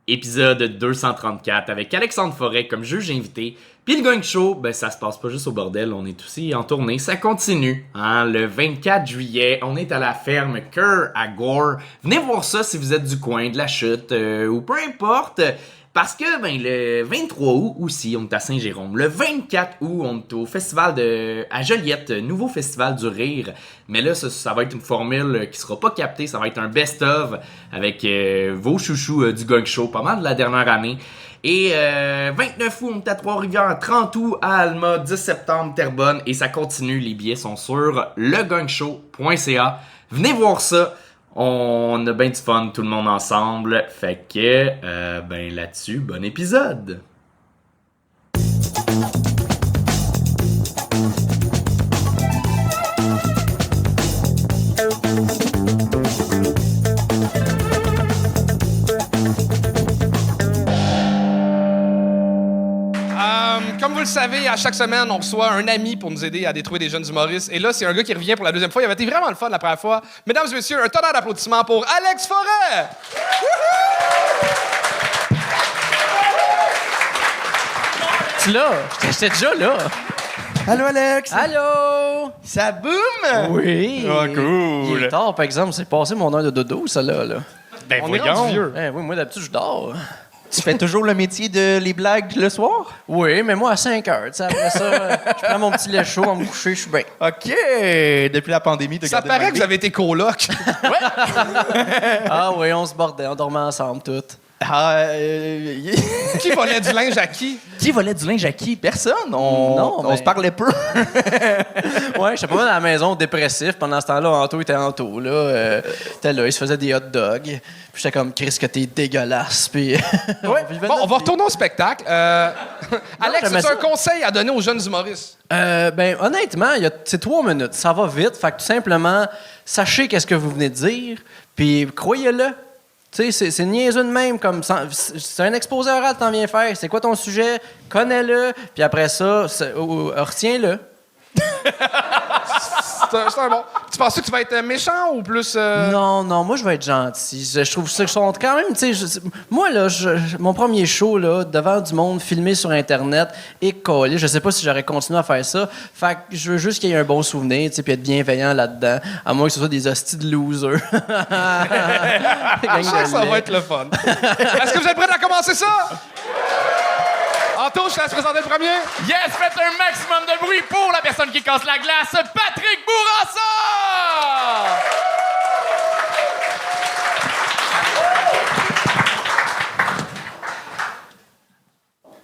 Épisode 234 avec Alexandre Forêt comme juge invité. Puis le gang show, ben ça se passe pas juste au bordel, on est aussi en tournée, ça continue. Le 24 juillet, on est à la ferme Kerr à Gore. Venez voir ça si vous êtes du coin, de la chute, ou peu importe. Parce que le 23 août aussi, on est à Saint-Jérôme. Le 24 août, on est au festival à Joliette, nouveau festival du rire. Mais là, ça va être une formule qui sera pas captée. Ça va être un best-of avec vos chouchous du gang show, pas mal de la dernière année. Et 29 août, on est à Trois-Rivières, 30 août à Alma, 10 septembre, Terrebonne. Et ça continue, les billets sont sur legangshow.ca. Venez voir ça. On a bien du fun, tout le monde ensemble. Fait que, là-dessus, bon épisode! Comme vous le savez, à chaque semaine, on reçoit un ami pour nous aider à détruire des jeunes humoristes. Et là, c'est un gars qui revient pour la deuxième fois. Il avait été vraiment le fun la première fois. Mesdames et messieurs, un tonnerre d'applaudissements pour Alex Forêt! Tu là? J'étais déjà là. Allô, Alex? Allô? Ça boum? Oui. Ah, cool. Il est tard, par exemple. C'est passé mon heure de dodo, ça, là. Ben, On est rendu vieux. Oui, moi, d'habitude, je dors. Tu fais toujours le métier de les blagues le soir? Oui, mais moi, à 5 heures. Tu sais, après ça, je prends mon petit lait chaud, en me coucher, je suis bien. OK. Depuis la pandémie, Ça paraît que vous avez été coloc. Ah oui, on se bordait, on dormait ensemble, toutes. Qui volait du linge à qui? Qui volait du linge à qui? Personne. Non, on mais- se parlait peu. Ouais, j'étais pas mal à la maison dépressif. Pendant ce temps-là, Anto était Anto, là. Était là, il se faisait des hot dogs. Puis j'étais comme, Chris, que t'es dégueulasse. Puis... Ouais. Bon, on va retourner au spectacle. Alex, j'aimais as-tu ça. un conseil à donner aux jeunes humoristes? Honnêtement, c'est 3 minutes. Ça va vite. Fait que tout simplement, sachez qu'est-ce que vous venez de dire, puis croyez-le. Tu sais, c'est niaiseux de même. C'est un exposé oral que t'en viens faire. C'est quoi ton sujet? Connais-le. Puis après ça, retiens-le. C'est un bon. Tu penses que tu vas être méchant ou plus. Non, moi, je vais être gentil. Je trouve ça que sont quand même, tu sais, moi, là, mon premier show, là, devant du monde, filmé sur Internet et collé, je sais pas si j'aurais continué à faire ça. Fait que je veux juste qu'il y ait un bon souvenir, tu sais, puis être bienveillant là-dedans, à moins que ce soit des hosties de losers. Je sens que ça va être le fun. Est-ce que vous êtes prêts à commencer ça? Anto, je te laisse présenter le premier. Yes, faites un maximum de bruit pour la personne qui casse la glace, Patrick Bourassa!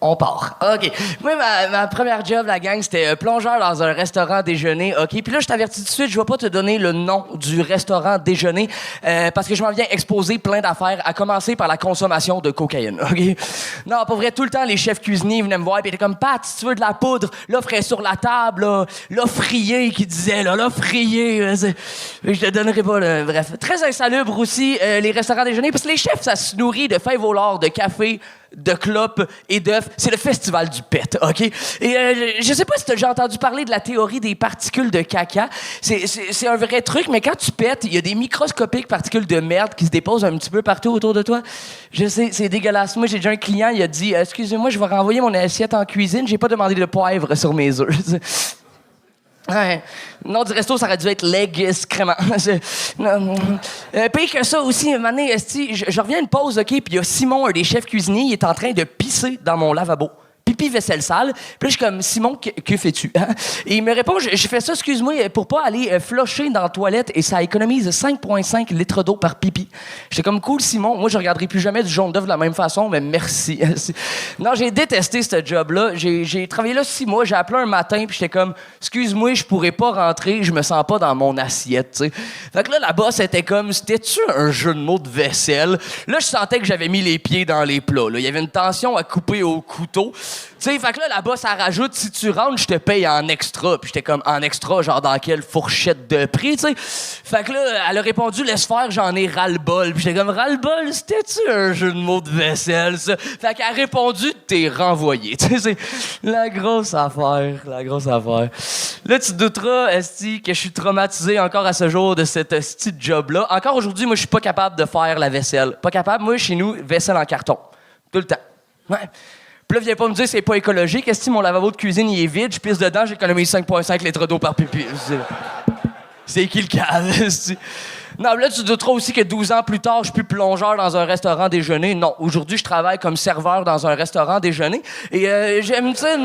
On part. OK. Moi, ma première job, la gang, c'était plongeur dans un restaurant déjeuner. OK. Puis là, je t'avertis tout de suite, je vais pas te donner le nom du restaurant déjeuner parce que je m'en viens exposer plein d'affaires, à commencer par la consommation de cocaïne. OK. Non, pas vrai, tout le temps, les chefs cuisiniers venaient me voir et étaient comme, Pat, si tu veux de la poudre, l'offre est sur la table, là. L'offrier qui disait, là, l'offrier. Je te donnerai pas, là. Bref. Très insalubre aussi, les restaurants déjeuner, parce que les chefs, ça se nourrit de fèves au lard, de café, de clopes et d'œufs. C'est le festival du pet, OK? Et je sais pas si t'as déjà entendu parler de la théorie des particules de caca. C'est un vrai truc, mais quand tu pètes, il y a des microscopiques particules de merde qui se déposent un petit peu partout autour de toi. Je sais, c'est dégueulasse. Moi, j'ai déjà un client, il a dit « Excusez-moi, je vais renvoyer mon assiette en cuisine. J'ai pas demandé de poivre sur mes œufs. » Ouais. Le nom du resto, ça aurait dû être Legis Crément. Pire que ça aussi, un moment donné, je reviens à une pause, OK, puis il y a Simon, un des chefs cuisiniers, il est en train de pisser dans mon lavabo. Pipi, vaisselle sale. Puis là, je suis comme, Simon, que fais-tu? Hein? Et il me répond, je fais ça, excuse-moi, pour pas aller flusher dans la toilette et ça économise 5,5 litres d'eau par pipi. J'étais comme, cool, Simon, moi, je regarderai plus jamais du jaune d'œuf de la même façon, mais merci. Non, j'ai détesté ce job-là. J'ai travaillé là 6 mois, j'ai appelé un matin, puis j'étais comme, excuse-moi, je pourrais pas rentrer, je me sens pas dans mon assiette, tu sais. Fait que là, la boss était comme, c'était-tu un jeu de mots de vaisselle? Là, je sentais que j'avais mis les pieds dans les plats, là. Il y avait une tension à couper au couteau. sais, fait que là-bas, ça rajoute, si tu rentres, je te paye en extra. Puis j'étais comme, en extra, genre dans quelle fourchette de prix, tu sais. Fait que là, elle a répondu, laisse faire, j'en ai ras-le-bol. Puis j'étais comme, ras-le-bol, c'était-tu un jeu de mots de vaisselle, ça? Fait qu'elle a répondu, t'es renvoyé. Tu sais, c'est la grosse affaire, la grosse affaire. Là, tu te douteras, esti, que je suis traumatisé encore à ce jour de cette esti de job-là. Encore aujourd'hui, moi, je suis pas capable de faire la vaisselle. Pas capable, moi, chez nous, vaisselle en carton. Tout le temps. Ouais. Puis là, viens pas me dire c'est pas écologique. Est-ce que mon lavabo de cuisine, il est vide, je pisse dedans, j'économise 5,5 litres d'eau par pipi. C'est qui le cave, esti? Non, là, tu te douteras aussi que 12 ans plus tard, je suis plus plongeur dans un restaurant déjeuner. Non, aujourd'hui, je travaille comme serveur dans un restaurant déjeuner. Et j'aime ça,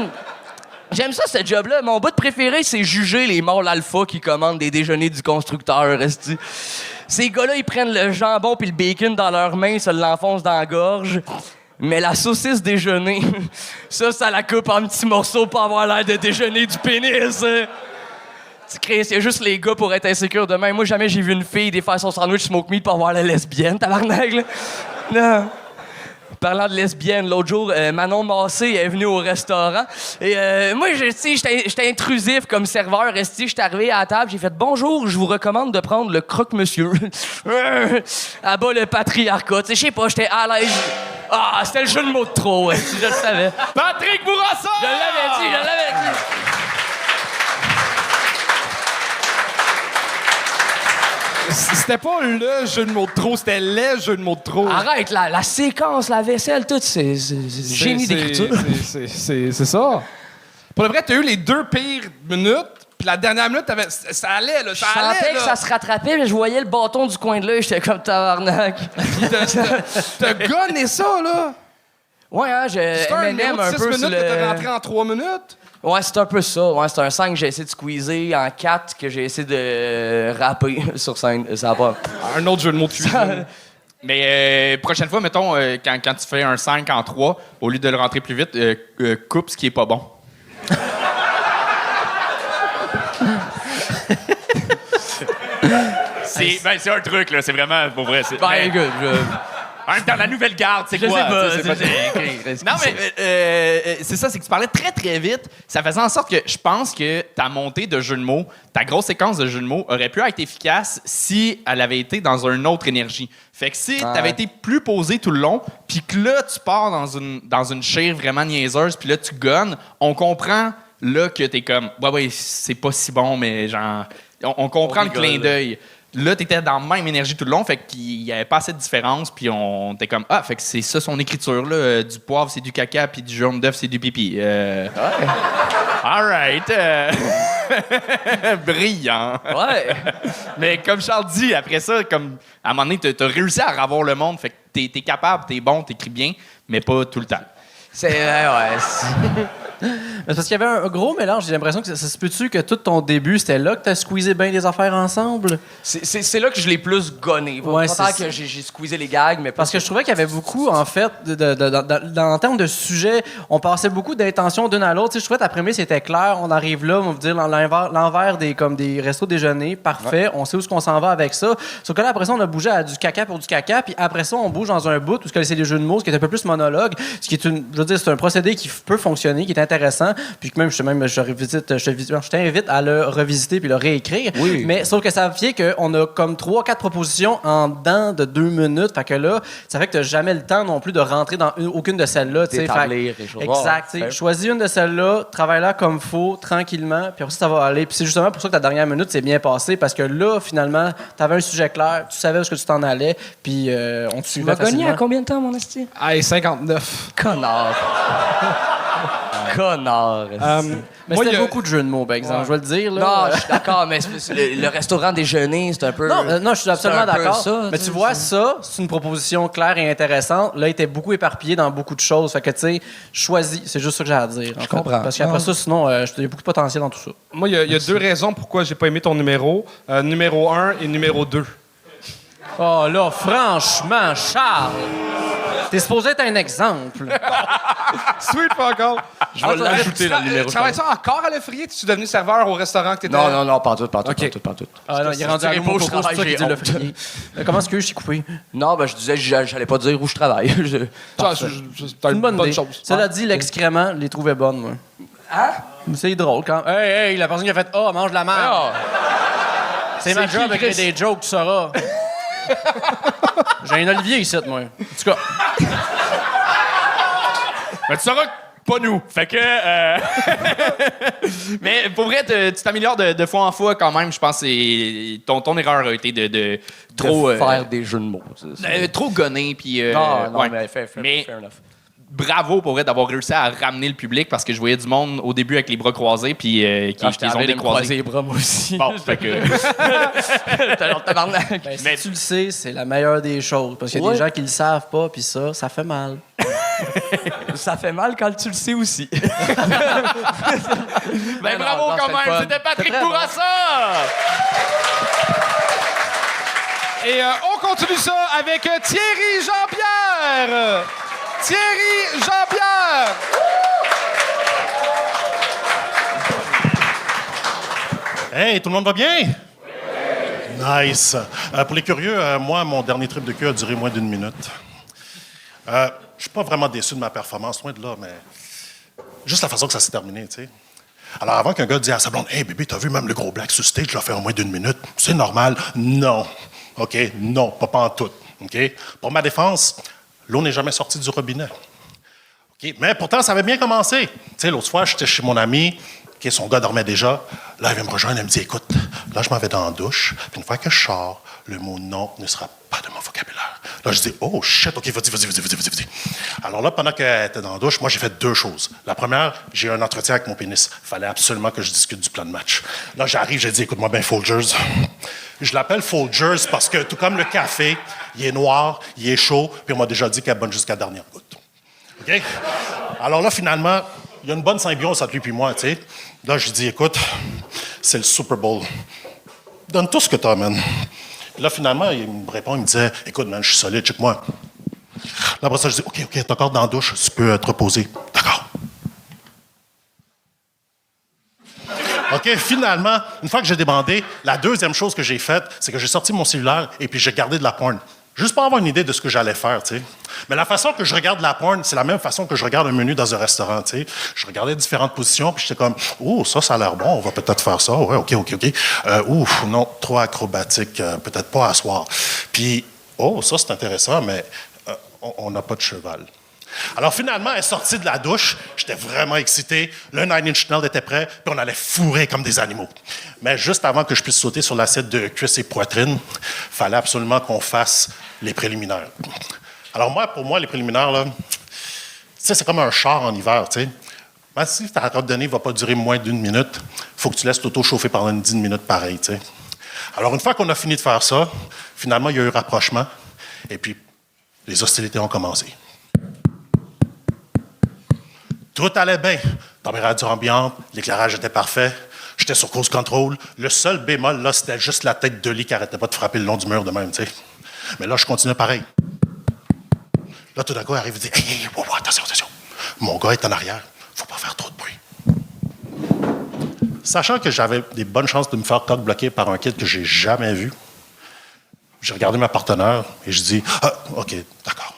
ce job-là. Mon bout préféré, c'est juger les mâles alpha qui commandent des déjeuners du constructeur, esti. Ces gars-là, ils prennent le jambon puis le bacon dans leurs mains, se l'enfoncent dans la gorge. Mais la saucisse déjeuner, ça la coupe en petits morceaux pour avoir l'air de déjeuner du pénis. Hein. Tu crées, c'est juste les gars pour être insécures demain. Moi, jamais j'ai vu une fille défaire son sandwich smoke meat pour avoir la lesbienne, tabarnak, là. Non. Parlant de lesbienne, l'autre jour, Manon Massé est venue au restaurant. Et moi, j'étais intrusif comme serveur. J'étais arrivé à la table, j'ai fait « Bonjour, je vous recommande de prendre le croque-monsieur. » À bas le patriarcat. Je sais pas, j'étais à l'aise. Ah, c'était le jeu de mots de trop, je le savais. Patrick Bourassa! Je l'avais dit. C'était pas le jeu de mots de trop, c'était les jeux de mots de trop. Arrête, la séquence, la vaisselle, tout, c'est génie d'écriture. C'est ça. Pour le vrai, t'as eu les 2 pires minutes, puis la dernière minute, ça allait, là, ça allait. Je sentais que ça se rattrapait, mais je voyais le bâton du coin de l'œil, j'étais comme tabarnak. T'as gonné ça, là. Ouais, hein, C'est un numéro de 6 minutes sur que t'as rentré en 3 minutes. Ouais, c'est un peu ça. Ouais, c'est un 5 que j'ai essayé de squeezer, en 4 que j'ai essayé de rapper sur scène. Ça va pas. Un autre jeu de mots de cuisine. Mais prochaine fois, mettons, quand tu fais un 5 en 3, au lieu de le rentrer plus vite, coupe ce qui est pas bon. C'est un truc, là. C'est vraiment, pour vrai. Écoute, En même temps, la nouvelle garde, c'est quoi? Non, mais c'est ça, c'est que tu parlais très, très vite. Ça faisait en sorte que je pense que ta montée de jeu de mots, ta grosse séquence de jeu de mots, aurait pu être efficace si elle avait été dans une autre énergie. Fait que si t'avais été plus posé tout le long, puis que là, tu pars dans une chire vraiment niaiseuse, puis là, tu gonnes, on comprend là que t'es comme, ouais, c'est pas si bon, mais genre, on comprend le clin d'œil. Là, t'étais dans la même énergie tout le long, fait qu'il y avait pas assez de différence, puis on était comme, fait que c'est ça son écriture, là. Du poivre, c'est du caca, puis du jaune d'œuf, c'est du pipi. Ouais. All right. Brillant. Ouais. Mais comme Charles dit, après ça, comme à un moment donné, t'as réussi à ravoir le monde, fait que t'es capable, t'es bon, t'écris bien, mais pas tout le temps. C'est Mais parce qu'il y avait un gros mélange. J'ai l'impression que ça se peut-tu que tout ton début, c'était là que t'as squeezé bien des affaires ensemble? C'est là que je l'ai plus gonné. Ouais, Pas tant que j'ai squeezé les gags, mais Parce que je trouvais qu'il y avait beaucoup, en fait, en termes de sujet, on passait beaucoup d'intentions d'une à l'autre. Tu sais, je trouvais que ta prémisse était claire. On arrive là, on va dire l'envers des restos déjeuner. Parfait. On sait où est-ce qu'on s'en va avec ça. Sauf que là, après ça, on a bougé à du caca pour du caca. Puis après ça, on bouge dans un bout où c'est des jeux de mots, ce qui est un peu plus monologue. Ce qui est je veux dire, c'est un procédé qui peut fonctionner, qui est intéressant. Puis que même, je t'invite à le revisiter puis le réécrire. Oui. Mais sauf que ça fait qu'on a comme 3-4 propositions en dedans de 2 minutes. Fait que là, ça fait que t'as jamais le temps non plus de rentrer dans aucune de celles-là. D'établir les choses. Exact. Choisis une de celles-là, travaille-la comme faut, tranquillement, puis après ça va aller. Puis c'est justement pour ça que ta dernière minute s'est bien passée, parce que là, finalement, t'avais un sujet clair, tu savais où est-ce que tu t'en allais, puis on te suivait facilement. Tu m'as gagné à combien de temps, mon esti? 59. Connard. Connard. Mais c'était beaucoup de jeux de mots, par exemple, je vais le dire. Là. Non, je suis d'accord, mais le restaurant déjeuner, c'est un peu... Non, je suis absolument d'accord. Ça, mais tu vois, ça, c'est une proposition claire et intéressante. Là, il était beaucoup éparpillé dans beaucoup de choses. Fait que, tu sais, choisis. C'est juste ça que j'ai à dire. Je comprends. Parce qu'après ça, sinon, il y a beaucoup de potentiel dans tout ça. Moi, il y a 2 raisons pourquoi j'ai pas aimé ton numéro. Numéro 1 et numéro 2. Oh là, franchement, Charles! T'es supposé être un exemple. Sweet fuck all. Je vais l'ajouter dans le numéro. Travailles-tu encore à l'Offrier? Tu es devenu serveur au restaurant que tu étais? Non, pas tout. Ah non, il est rendu à dirais pas où je c'est pour ça travaille, qu'il dit j'ai le honte. frier. Comment est-ce que je t'ai coupé? Non, ben je disais, j'allais pas dire où je travaille. C'est Une bonne idée. chose. Cela dit, l'excrément, je les trouvais bonnes, moi. Hein? C'est drôle quand. Hey, la personne qui a fait oh, mange de la merde. C'est ma job qui, d'écrire Chris? des jokes, tu sauras. J'ai un Olivier ici, moi. En tout cas. Mais tu sauras que pas nous. Fait que. Mais pour vrai, tu t'améliores de fois en fois quand même. Je pense que ton erreur a été de trop. faire des jeux de mots. Trop gonner. Puis. Non, ouais. mais fair enough. Bravo pour vrai d'avoir réussi à ramener le public parce que je voyais du monde au début avec les bras croisés puis qui ont décroisé. les bras, moi aussi. Bon, fait que. Tabarnak. Mais si tu le sais, c'est la meilleure des choses. Parce qu'il y a des gens qui le savent pas, puis ça fait mal. Ça fait mal quand tu le sais aussi. Ben bravo quand même, c'était Patrick Bourassa! Et on continue ça avec Thierry Jean-Pierre. Thierry Jean-Pierre. Hey, tout le monde va bien? Nice. Pour les curieux, moi, mon dernier trip de queue a duré moins d'1 minute. Je suis pas vraiment déçu de ma performance, loin de là, mais juste la façon que ça s'est terminé, tu sais. Alors, avant qu'un gars dise à sa blonde « Hey, bébé, t'as vu même le gros black sur stage, je l'ai fait en moins d'1 minute. C'est normal. » Non. OK? Non, pas en tout. OK? Pour ma défense, l'eau n'est jamais sortie du robinet. OK? Mais pourtant, ça avait bien commencé. Tu sais, l'autre fois, j'étais chez mon ami, OK, son gars dormait déjà. Là, il vient me rejoindre et me dit « Écoute, là, je m'en vais dans la douche, puis une fois que je sors, le mot « non » ne sera pas de mon vocabulaire. » Là, je dis « Oh, shit, OK, vas-y. » Alors là, pendant qu'elle était dans la douche, moi, j'ai fait 2 choses. La première, j'ai eu un entretien avec mon pénis. Il fallait absolument que je discute du plan de match. Là, j'arrive, j'ai dit « Écoute-moi bien, Folgers. » Je l'appelle Folgers parce que, tout comme le café, il est noir, il est chaud, puis on m'a déjà dit qu'elle est bonne jusqu'à la dernière goutte. OK? Alors là, finalement, il y a une bonne symbiose entre lui et moi, tu sais. Là, je lui dis, écoute, c'est le Super Bowl. Donne tout ce que t'as, man. Là, finalement, il me répond, il me disait, écoute, man, je suis solide, check-moi. Là, après ça, je dis, OK, t'es encore dans la douche, tu peux te reposer. D'accord. OK, finalement, une fois que j'ai débandé, la deuxième chose que j'ai faite, c'est que j'ai sorti mon cellulaire et puis j'ai gardé de la porn. Juste pour avoir une idée de ce que j'allais faire, tu sais. Mais la façon que je regarde la porn, c'est la même façon que je regarde un menu dans un restaurant, tu sais. Je regardais différentes positions, puis j'étais comme, « Oh, ça a l'air bon, on va peut-être faire ça. Ouais, OK. Ouf, non, trop acrobatique, peut-être pas à soir. » Puis, « Oh, ça, c'est intéressant, mais on n'a pas de cheval. » Alors, finalement, elle est sortie de la douche. J'étais vraiment excité. Le Nine Inch Nails était prêt, puis on allait fourrer comme des animaux. Mais juste avant que je puisse sauter sur l'assiette de cuisses et poitrine, il fallait absolument qu'on fasse les préliminaires. Alors, pour moi, les préliminaires, là, c'est comme un char en hiver, tu sais. Même si ta randonnée ne va pas durer moins d'1 minute, il faut que tu laisses l'auto chauffer pendant 10 minutes pareil, tu sais. Alors, une fois qu'on a fini de faire ça, finalement, il y a eu rapprochement, et puis les hostilités ont commencé. Tout allait bien. Température ambiante, l'éclairage était parfait. J'étais sur cruise control. Le seul bémol, là, c'était juste la tête de lit qui n'arrêtait pas de frapper le long du mur de même, tu sais. Mais là, je continuais pareil. Là, tout d'un coup, il arrive et dit « Hey, wow, attention. Mon gars est en arrière. Faut pas faire trop de bruit. » Sachant que j'avais des bonnes chances de me faire cock-bloquer par un kid que j'ai jamais vu, j'ai regardé ma partenaire et je dis « Ah, OK, d'accord. »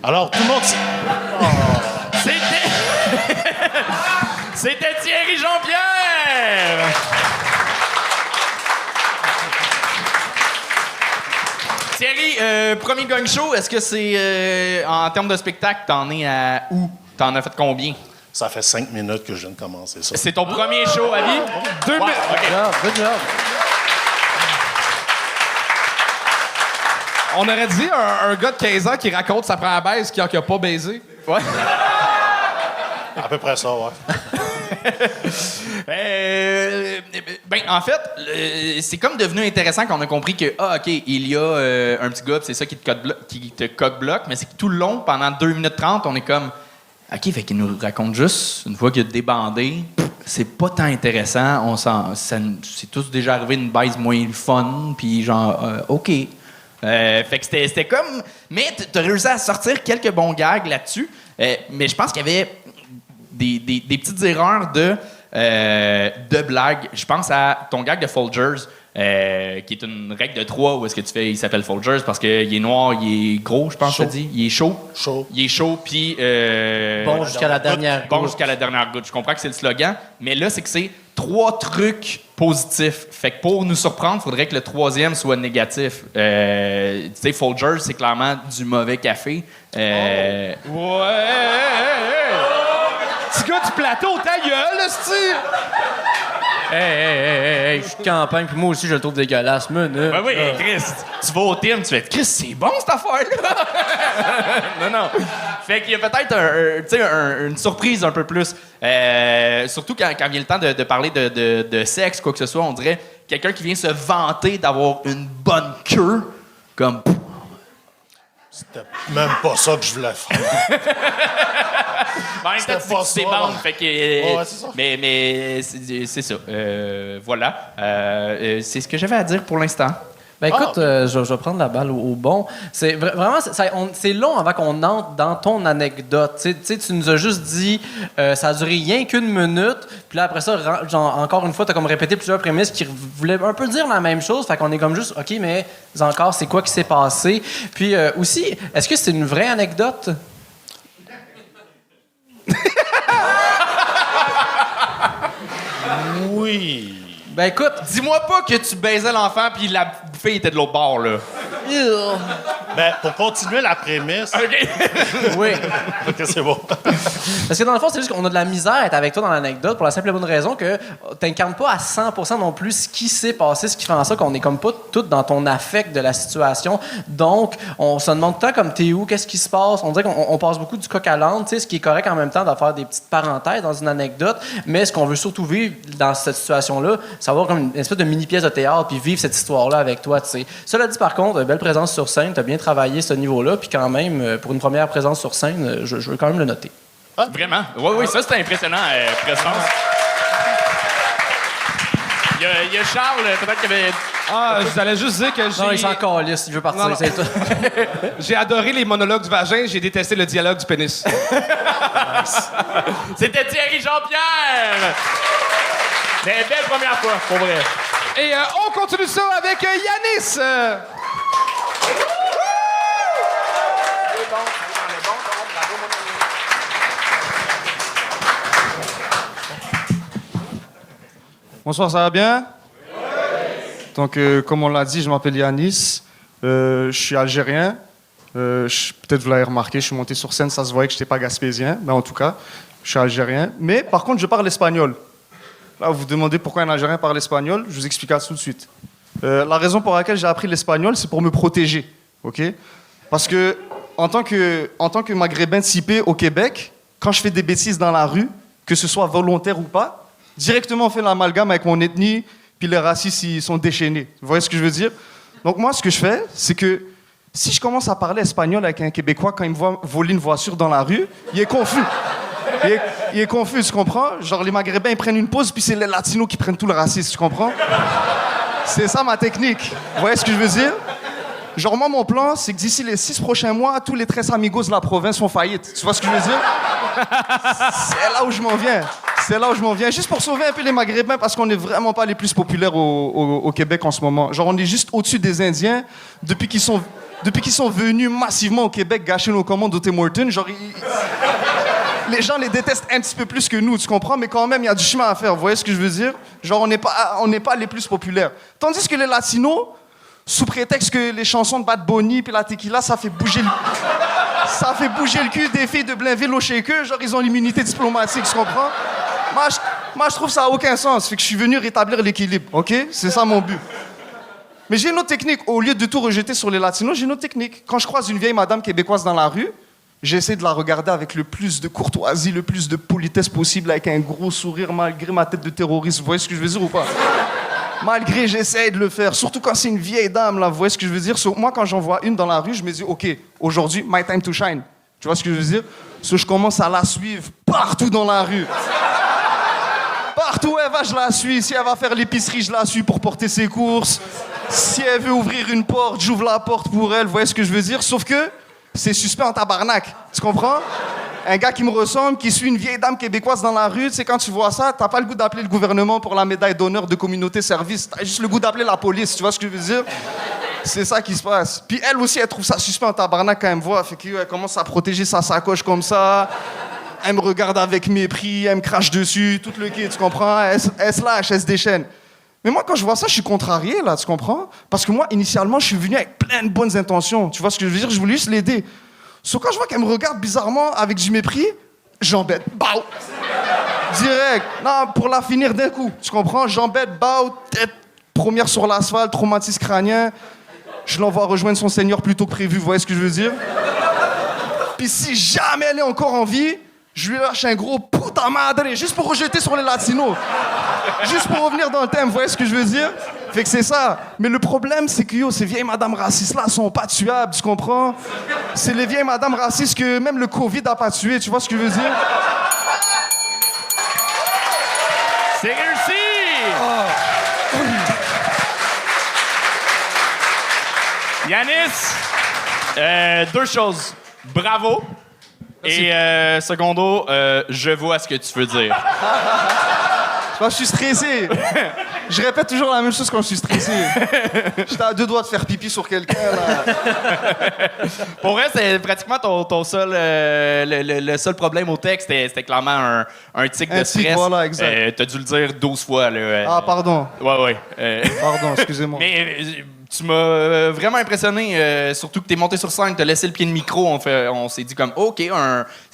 Alors, tout le monde... C'était Thierry Jean-Pierre! Thierry, premier gang show, est-ce que c'est... en termes de spectacle, t'en es à où? T'en as fait combien? Ça fait 5 minutes que je viens de commencer ça. C'est ton premier show à vie? 2 minutes. Good job. On aurait dit un gars de 15 ans qui raconte sa première baise qui n'a pas baisé. Ouais. À peu près ça, ouais. En fait, c'est comme devenu intéressant qu'on a compris que, OK, il y a un petit gars, c'est ça qui te coque-bloque, mais c'est que tout le long, pendant 2 minutes 30, on est comme, OK, fait qu'il nous raconte juste, une fois qu'il a débandé, c'est pas tant intéressant, c'est tous déjà arrivé une baise moins fun, puis genre, OK. Fait que c'était comme... Mais t'as réussi à sortir quelques bons gags là-dessus. Mais je pense qu'il y avait des petites erreurs de blagues. Je pense à ton gag de Folgers, qui est une règle de 3 où est-ce que tu fais... Il s'appelle Folgers parce qu'il est noir, il est gros, je pense que tu dit. Il est chaud. Il est chaud, puis... Bon jusqu'à la dernière Bon goutte. jusqu'à la dernière goutte. Je comprends que c'est le slogan, mais là, c'est que c'est 3 trucs positifs. Fait que pour nous surprendre, il faudrait que le 3e soit négatif. Tu sais, Folgers, c'est clairement du mauvais café. Ouais! Petit gars du plateau, ta gueule, c'ti! Hey, je suis de campagne, puis moi aussi, je le trouve dégueulasse, man. Ben oui, Chris, tu vas au team, tu fais Chris, c'est bon cette affaire-là! non. Fait qu'il y a peut-être une surprise un peu plus. Surtout quand vient le temps de parler de sexe, quoi que ce soit, on dirait quelqu'un qui vient se vanter d'avoir une bonne queue, comme. C'était même pas ça que je voulais faire. En même temps, C'était pas c'est ça, bon, non. fait que. Ouais, c'est ça. Mais c'est ça. Voilà. C'est ce que j'avais à dire pour l'instant. Ben écoute, je vais prendre la balle au bon. C'est vraiment, c'est long avant qu'on entre dans ton anecdote. Tu sais, tu nous as juste dit, ça a duré rien qu'une minute. Puis là, après ça, genre, encore une fois, tu as comme répété plusieurs prémices qui voulaient un peu dire la même chose. Fait qu'on est comme juste, OK, mais encore, c'est quoi qui s'est passé? Puis aussi, est-ce que c'est une vraie anecdote? Oui. Ben écoute, Dis-moi pas que tu baisais l'enfant puis la fille était de l'autre bord, là. Ben, pour continuer la prémisse... OK. oui. OK, c'est bon. Parce que dans le fond, c'est juste qu'on a de la misère à être avec toi dans l'anecdote pour la simple et bonne raison que t'incarnes pas à 100% non plus ce qui s'est passé, ce qui fait en sorte qu'on est comme pas tout dans ton affect de la situation. Donc, on se demande tout le temps comme t'es où, qu'est-ce qui se passe. On dirait qu'on passe beaucoup du coq à l'âne, tu sais, ce qui est correct en même temps de faire des petites parenthèses dans une anecdote. Mais ce qu'on veut surtout vivre dans cette situation-là, c'est avoir comme une espèce de mini-pièce de théâtre puis vivre cette histoire-là avec toi, tu sais. Cela dit, par contre, belle présence sur scène, t'as bien travaillé ce niveau-là, puis quand même, pour une première présence sur scène, je veux quand même le noter. Vraiment? Oui, ça, c'était impressionnant, prestance. Il y a Charles, peut-être qu'il avait... Ah, je allais juste dire que Non, il s'en calisse, il veut partir, Non. c'est tout. j'ai adoré les monologues du vagin, j'ai détesté le dialogue du pénis. C'était Thierry Jean-Pierre! Mais belle première fois, pour vrai. Et on continue ça avec Yanis. Bonsoir, ça va bien? Donc, comme on l'a dit, je m'appelle Yanis. Je suis algérien. Peut-être vous l'avez remarqué, je suis monté sur scène, ça se voyait que je n'étais pas gaspésien. Mais en tout cas, je suis algérien. Mais par contre, je parle espagnol. Là, vous vous demandez pourquoi un Algérien parle espagnol. Je vous explique ça tout de suite. La raison pour laquelle j'ai appris l'espagnol, c'est pour me protéger. OK? Parce que, en tant que maghrébin typé au Québec, quand je fais des bêtises dans la rue, que ce soit volontaire ou pas, directement on fait l'amalgame avec mon ethnie, puis les racistes, ils sont déchaînés. Vous voyez ce que je veux dire? Donc moi, ce que je fais, c'est que si je commence à parler espagnol avec un Québécois quand il me voit voler une voiture dans la rue, il est confus. Il est confus, tu comprends? Genre, les Maghrébins, ils prennent une pause, puis c'est les Latinos qui prennent tout le racisme, tu comprends? C'est ça ma technique. Vous voyez ce que je veux dire? Genre, moi, mon plan, c'est que d'ici les 6 prochains mois, tous les Tres Amigos de la province font faillite. Tu vois ce que je veux dire? C'est là où je m'en viens. C'est là où je m'en viens. Juste pour sauver un peu les Maghrébins, parce qu'on n'est vraiment pas les plus populaires au Québec en ce moment. Genre, on est juste au-dessus des Indiens depuis qu'ils sont venus massivement au Québec gâcher nos commandes au Tim Hortons. Genre, les gens les détestent un petit peu plus que nous, tu comprends? Mais quand même, il y a du chemin à faire. Vous voyez ce que je veux dire? Genre, on n'est pas les plus populaires. Tandis que les Latinos, sous prétexte que les chansons de Bad Bunny puis la tequila, ça fait bouger le cul des filles de Blainville au shaker. Genre, ils ont l'immunité diplomatique, tu comprends? Moi, je trouve ça n'a aucun sens. Fait que je suis venu rétablir l'équilibre, OK? C'est ça mon but. Mais j'ai une autre technique. Au lieu de tout rejeter sur les Latinos, j'ai une autre technique. Quand je croise une vieille madame québécoise dans la rue, j'essaie de la regarder avec le plus de courtoisie, le plus de politesse possible, avec un gros sourire, malgré ma tête de terroriste. Vous voyez ce que je veux dire ou pas? Malgré, j'essaie de le faire. Surtout quand c'est une vieille dame, là. Vous voyez ce que je veux dire? Moi, quand j'en vois une dans la rue, je me dis, OK, aujourd'hui, my time to shine. Tu vois ce que je veux dire? Je commence à la suivre partout dans la rue. Partout où elle va, je la suis. Si elle va faire l'épicerie, je la suis pour porter ses courses. Si elle veut ouvrir une porte, j'ouvre la porte pour elle, vous voyez ce que je veux dire? Sauf que c'est suspect en tabarnak, tu comprends? Un gars qui me ressemble, qui suit une vieille dame québécoise dans la rue, tu sais, quand tu vois ça, t'as pas le goût d'appeler le gouvernement pour la médaille d'honneur de communauté service, t'as juste le goût d'appeler la police, tu vois ce que je veux dire? C'est ça qui se passe. Puis elle aussi, elle trouve ça suspect en tabarnak quand elle me voit, fait qu'elle commence à protéger sa sacoche comme ça, elle me regarde avec mépris, elle me crache dessus, tout le kit, tu comprends? Elle se lâche, elle se déchaîne. Mais moi, quand je vois ça, je suis contrarié, là, tu comprends? Parce que moi, initialement, je suis venu avec plein de bonnes intentions. Tu vois ce que je veux dire? Je voulais juste l'aider. Sauf quand je vois qu'elle me regarde bizarrement, avec du mépris, j'embête. Bao! Direct. Non, pour la finir d'un coup. Tu comprends? J'embête, bao, tête première sur l'asphalte, traumatisme crânien. Je l'envoie rejoindre son seigneur plus tôt que prévu, vous voyez ce que je veux dire? Puis si jamais elle est encore en vie, je lui lâche un gros puta madre, juste pour rejeter sur les latinos. Juste pour revenir dans le thème, vous voyez ce que je veux dire? Fait que c'est ça. Mais le problème, c'est que ces vieilles madames racistes-là sont pas tuables, tu comprends? C'est les vieilles madames racistes que même le COVID a pas tué, tu vois ce que je veux dire? C'est réussi! Yanis, deux choses. Bravo. Merci. Et secondo, je vois ce que tu veux dire. Je suis stressé. Je répète toujours la même chose quand je suis stressé. J'étais à deux doigts de faire pipi sur quelqu'un, là. Pour vrai, c'est pratiquement ton seul... le seul problème au texte, c'était clairement un tic de stress. Tic, voilà, exact. T'as dû le dire 12 fois, là. Ah, pardon. Ouais. Pardon, excusez-moi. Mais tu m'as vraiment impressionné, surtout que t'es monté sur scène, t'as laissé le pied de micro, on s'est dit comme, OK,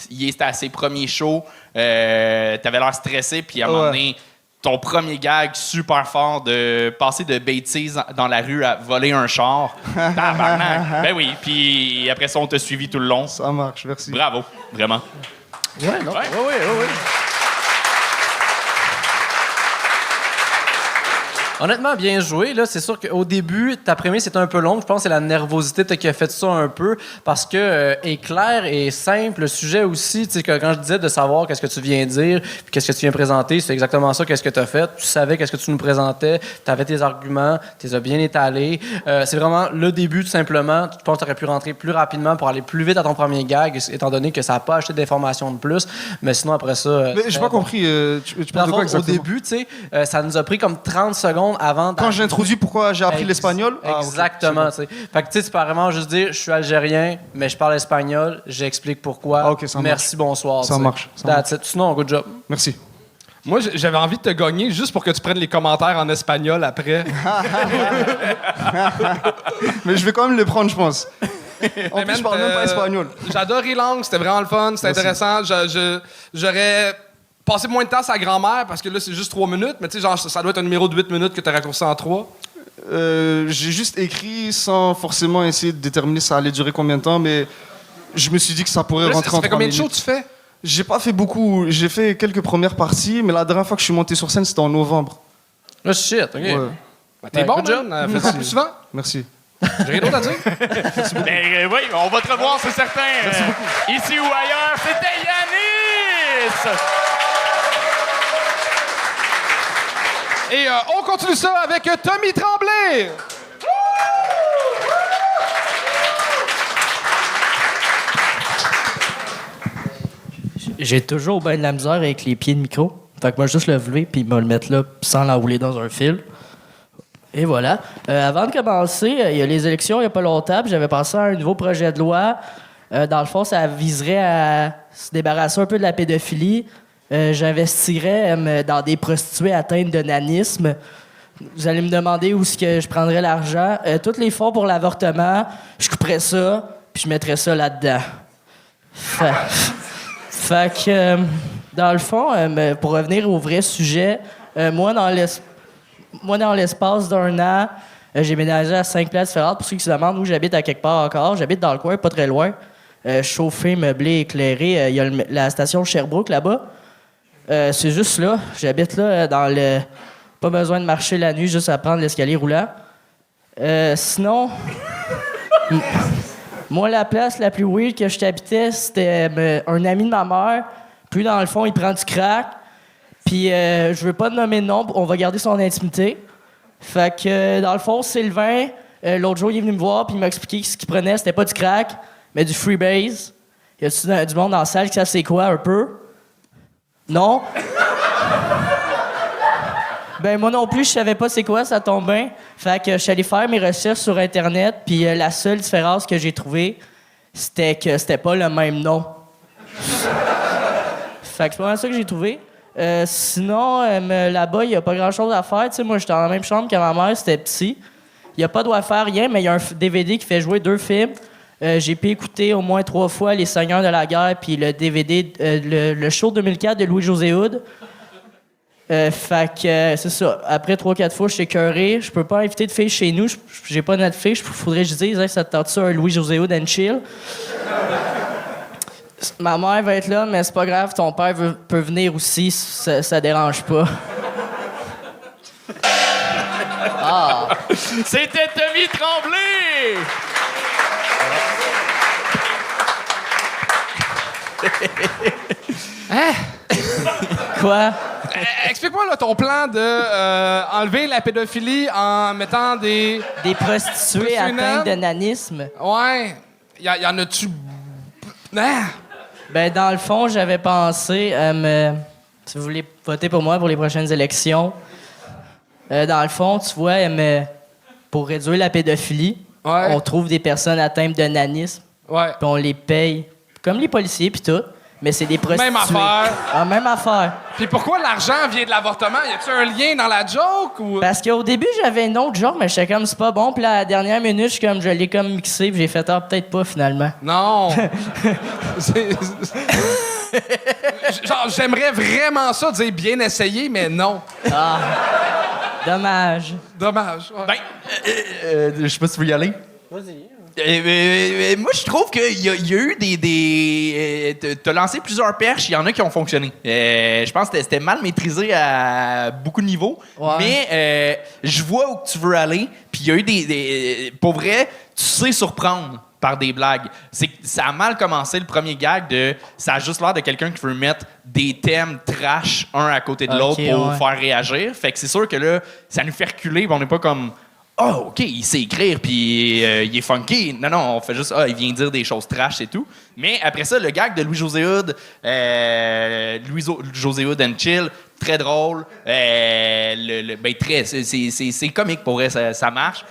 c'était à ses premiers shows, t'avais l'air stressé, puis à un moment donné, ton premier gag super fort de passer de bêtises dans la rue à voler un char. Tabarnak! Ben oui, puis après ça, on t'a suivi tout le long. Ça marche, merci. Bravo, vraiment. Ouais, non? Oui. Honnêtement, bien joué. Là, c'est sûr qu'au début, ta première, c'était un peu long. Je pense que c'est la nervosité qui a fait ça un peu. Parce que est clair et simple. Le sujet aussi, tu sais, quand je disais de savoir qu'est-ce que tu viens dire, puis qu'est-ce que tu viens présenter, c'est exactement ça, qu'est-ce que tu as fait. Tu savais qu'est-ce que tu nous présentais. Tu avais tes arguments, tu les as bien étalés. C'est vraiment le début, tout simplement. Je pense que tu aurais pu rentrer plus rapidement pour aller plus vite à ton premier gag, étant donné que ça n'a pas acheté d'informations de plus. Mais sinon, après ça. Mais j'ai pas compris. Tu parles de quoi exactement? Au début, tu sais, ça nous a pris comme 30 secondes avant. Quand j'ai introduit pourquoi j'ai appris l'espagnol? Exactement. Ah, okay. Fait que tu sais, c'est pas vraiment juste dire je suis algérien, mais je parle espagnol, j'explique pourquoi. Ah, okay, merci, bonsoir. Ça marche. Sinon, good job. Merci. Moi, j'avais envie de te gagner juste pour que tu prennes les commentaires en espagnol après. Mais je vais quand même le prendre, je pense. En plus, je parle même pas espagnol. J'adore langue, c'était vraiment le fun, c'était intéressant. J'aurais passé moins de temps à sa grand-mère parce que là, c'est juste 3 minutes, mais tu sais, genre, ça doit être un numéro de 8 minutes que tu as raccourci en 3. J'ai juste écrit sans forcément essayer de déterminer ça allait durer combien de temps, mais je me suis dit que ça pourrait rentrer en 3 minutes. Ça fait combien de shows tu fais? J'ai pas fait beaucoup. J'ai fait quelques premières parties, mais la dernière fois que je suis monté sur scène, c'était en novembre. Oh shit, OK. Ouais. T'es bon, John. Fais ça plus souvent. Merci. J'ai rien d'autre à dire. Ben oui, on va te revoir, c'est certain. Merci beaucoup. Ici ou ailleurs, c'était Yanis! Et on continue ça avec Tommy Tremblay. J'ai toujours bien de la misère avec les pieds de micro. Fait que moi, juste le lever puis me le mettre là sans l'enrouler dans un fil. Et voilà. Avant de commencer, il y a les élections il n'y a pas longtemps. J'avais pensé à un nouveau projet de loi. Dans le fond, ça viserait à se débarrasser un peu de la pédophilie. J'investirais dans des prostituées atteintes de nanisme. Vous allez me demander où est-ce que je prendrais l'argent. Tous les fonds pour l'avortement, je couperais ça, puis je mettrais ça là-dedans. Fait que, dans le fond, pour revenir au vrai sujet, moi, dans l'espace d'un an, j'ai ménagé à 5 places différentes. Pour ceux qui se demandent où j'habite à quelque part encore, j'habite dans le coin, pas très loin. Chauffé, meublé, éclairé. Il y a la station Sherbrooke là-bas. C'est juste là. J'habite là, dans le... Pas besoin de marcher la nuit, juste à prendre l'escalier roulant. Sinon... Moi, la place la plus weird que je t'habitais, c'était un ami de ma mère. Puis dans le fond, il prend du crack. Puis je veux pas nommer de nom, on va garder son intimité. Fait que, dans le fond, Sylvain, l'autre jour, il est venu me voir puis il m'a expliqué que ce qu'il prenait, c'était pas du crack, mais du freebase. Y a-tu du monde dans la salle qui savent c'est quoi, un peu? Non? Ben, moi non plus, je savais pas c'est quoi, ça tombe bien. Fait que je suis allé faire mes recherches sur Internet, puis la seule différence que j'ai trouvée, c'était que c'était pas le même nom. Fait que c'est pas mal ça que j'ai trouvé. Sinon, là-bas, il y a pas grand-chose à faire. Tu sais, moi, j'étais dans la même chambre que ma mère, c'était petit. Il y a pas de faire rien, mais il y a un DVD qui fait jouer 2 films. J'ai pu écouter au moins 3 fois Les Seigneurs de la Guerre, puis le DVD, le show 2004 de Louis-José Hood. Fait que c'est ça. Après 3-4 fois, je suis écœuré. Je peux pas inviter de filles chez nous. J'ai pas Netflix. Faudrait que je dise, hey, ça te tente ça, un Louis-José Hood and chill? Ma mère va être là, mais c'est pas grave. Ton père peut venir aussi. Ça dérange pas. Ah! C'était Tommy Tremblay! Hein? Quoi? Explique-moi là, ton plan de enlever la pédophilie en mettant des... Des prostituées atteintes de nanisme? Ouais. Y en a-tu... Hein? Ben, dans le fond, j'avais pensé si vous voulez voter pour moi pour les prochaines élections, dans le fond, tu vois, pour réduire la pédophilie, Ouais. on trouve des personnes atteintes de nanisme, Ouais. puis on les paye, comme les policiers, puis tout, mais c'est des prostituées. Même affaire. Ah, même affaire. Puis pourquoi l'argent vient de l'avortement? Y a-tu un lien dans la joke ou... Parce qu'au début, j'avais une autre genre, mais j'étais comme, c'est pas bon, puis à la dernière minute, je l'ai comme mixé, puis j'ai fait, ah, peut-être pas, finalement. Non. Genre, j'aimerais vraiment ça, dire bien essayé, mais non. Ah. Dommage. Dommage. Ouais. Je sais pas si tu veux y aller. Moi, je trouve qu'il y a eu t'as lancé plusieurs perches, il y en a qui ont fonctionné. Je pense que c'était mal maîtrisé à beaucoup de niveaux. Ouais. Mais je vois où tu veux aller. Puis il y a eu pour vrai, tu sais surprendre par des blagues. Ça a mal commencé, le premier gag ça a juste l'air de quelqu'un qui veut mettre des thèmes trash un à côté de l'autre pour faire réagir. Fait que c'est sûr que là, ça nous fait reculer, puis on n'est pas comme... Ah, OK, il sait écrire, puis il est funky. Non, on fait juste, il vient dire des choses trash et tout. Mais après ça, le gag de Louis-José Hood, Louis-José Hood and Chill, très drôle. C'est comique, pour vrai, ça marche.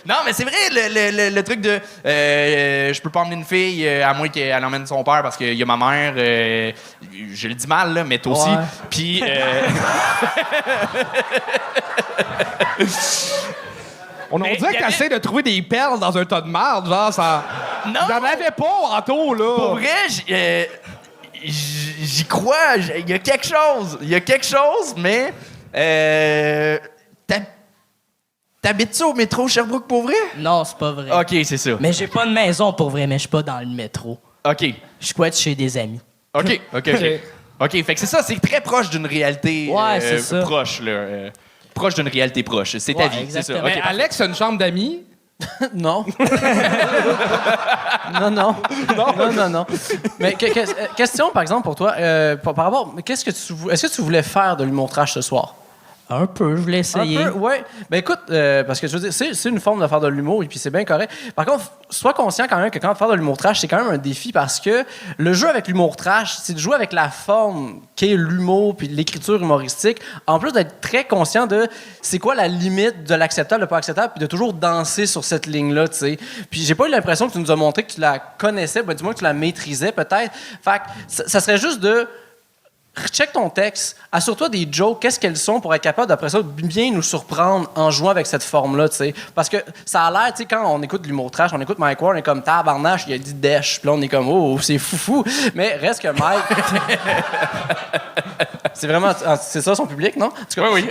Non, mais c'est vrai, le truc de je peux pas emmener une fille à moins qu'elle emmène son père parce qu'il y a ma mère. Je le dis mal, là, mais toi aussi. Puis... On dirait que t'essaies de trouver des perles dans un tas de marde, genre ça... Non! J'en avais pas en tôt, là! Pour vrai, j'y crois. Il y a quelque chose. Il y a quelque chose, mais... T'habites-tu au métro Sherbrooke, pour vrai? Non, c'est pas vrai. OK, c'est ça. Mais j'ai pas de maison, pour vrai, mais je suis pas dans le métro. OK. Je squatte chez des amis. OK, fait que c'est ça, c'est très proche d'une réalité c'est ça. proche, là. Proche d'une réalité proche. C'est ta vie, c'est ça. exactement. Mais Alex a une chambre d'amis. Non. non. Mais question, par exemple, pour toi, par rapport, est-ce que tu voulais faire de l'humour trash ce soir? Un peu, je voulais essayer. Un peu, ouais. Ben écoute, parce que je veux dire, c'est une forme de faire de l'humour et puis c'est bien correct. Par contre, sois conscient quand même que quand faire de l'humour trash, c'est quand même un défi parce que le jeu avec l'humour trash, c'est de jouer avec la forme qu'est l'humour puis l'écriture humoristique, en plus d'être très conscient de c'est quoi la limite de l'acceptable, de pas acceptable, puis de toujours danser sur cette ligne-là, tu sais. Puis j'ai pas eu l'impression que tu nous as montré que tu la connaissais, ben du moins que tu la maîtrisais peut-être. Fait que ça serait juste de check ton texte, assure-toi des jokes, qu'est-ce qu'elles sont pour être capable d'après ça bien nous surprendre en jouant avec cette forme-là, tu sais. Parce que ça a l'air, tu sais, quand on écoute de l'humour trash, on écoute Mike Ward, on est comme tabarnache, il a dit dèche, puis là on est comme oh, c'est fou. Mais reste que Mike. C'est vraiment. C'est ça son public, non? Oui.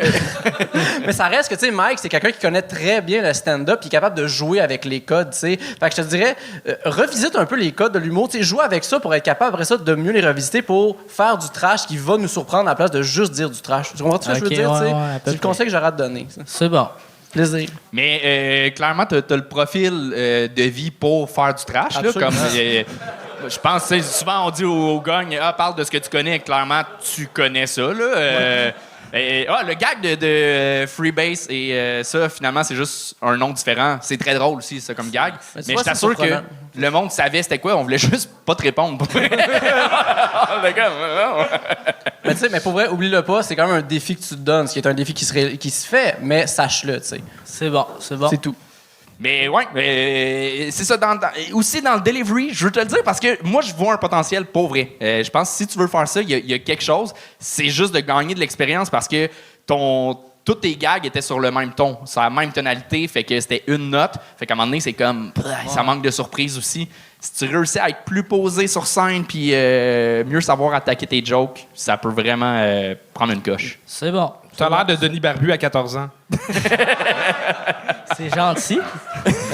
Mais ça reste que, tu sais, Mike, c'est quelqu'un qui connaît très bien le stand-up, qui est capable de jouer avec les codes, tu sais. Fait que je te dirais, revisite un peu les codes de l'humour, tu sais, joue avec ça pour être capable après ça de mieux les revisiter pour faire du trash qui va nous surprendre à la place de juste dire du trash. Tu comprends ce que je veux dire, tu sais? C'est le conseil que j'aurais à te donner. Ça. C'est bon. Plaisir. Mais clairement, t'as le profil de vie pour faire du trash. Là, comme, je pense, souvent on dit aux gognes, parle de ce que tu connais. Clairement, tu connais ça. Là, Le gag de Freebase et ça, finalement, c'est juste un nom différent. C'est très drôle aussi, ça, comme gag. Mais je t'assure que le monde savait c'était quoi. On voulait juste pas te répondre. Mais tu sais, mais pour vrai, oublie-le pas, c'est quand même un défi que tu te donnes, ce qui est un défi qui se fait, mais sache-le, tu sais. C'est bon. C'est tout. Mais ouais, c'est ça. Aussi dans le delivery, je veux te le dire parce que moi, je vois un potentiel pour vrai. Je pense que si tu veux faire ça, il y a quelque chose. C'est juste de gagner de l'expérience parce que tous tes gags étaient sur le même ton, sur la même tonalité, fait que c'était une note. Fait qu'à un moment donné, c'est comme, ça manque de surprise aussi. Si tu réussis à être plus posé sur scène puis mieux savoir attaquer tes jokes, ça peut vraiment prendre une coche. C'est bon. Tu as l'air de Denis Barbu à 14 ans. C'est gentil.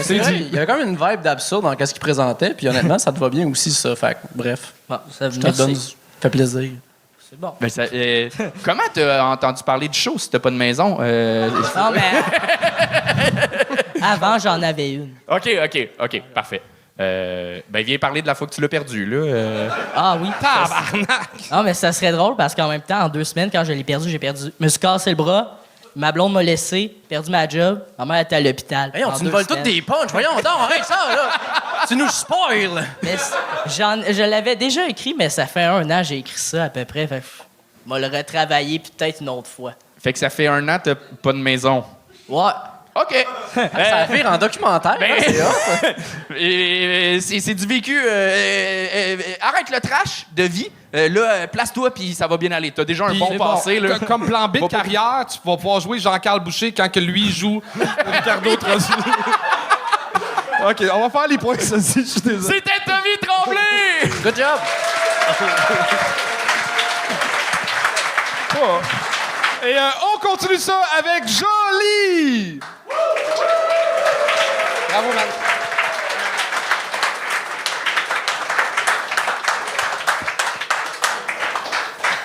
C'est vrai, il y avait quand même une vibe d'absurde dans ce qu'il présentait, puis honnêtement, ça te va bien aussi, ça. Fait que, bref, Bon, ça je te donne, ça fait plaisir. C'est bon. Ben, comment t'as entendu parler du show si t'as pas de maison? Non, mais... Avant, j'en avais une. OK, parfait. Viens parler de la fois que tu l'as perdu, là. Ah oui. Tabarnak! Non, mais ça serait drôle parce qu'en même temps, en 2 semaines, quand je l'ai perdu, je me suis cassé le bras, ma blonde m'a laissé, perdu ma job, ma mère était à l'hôpital. Hey, tu nous voles toutes des punchs, voyons donc, arrête ça, là! Tu nous spoil! Mais je l'avais déjà écrit, mais ça fait 1 an que j'ai écrit ça à peu près. Fait que je vais le retravailler peut-être une autre fois. Fait que ça fait 1 an que t'as pas de maison. Ouais. OK. Ça vire en documentaire, Ben, c'est hot. c'est du vécu. Arrête le trash de vie. Place-toi, puis ça va bien aller. T'as déjà un bon passé. Là. Comme plan B de carrière, tu vas pouvoir jouer Jean-Carl Boucher quand que lui joue Ricardo Trossi. OK, on va faire les points ceci, je suis désolé. C'était Tommy Tremblay! Good job! Et on continue ça avec Jolie! Bravo, man.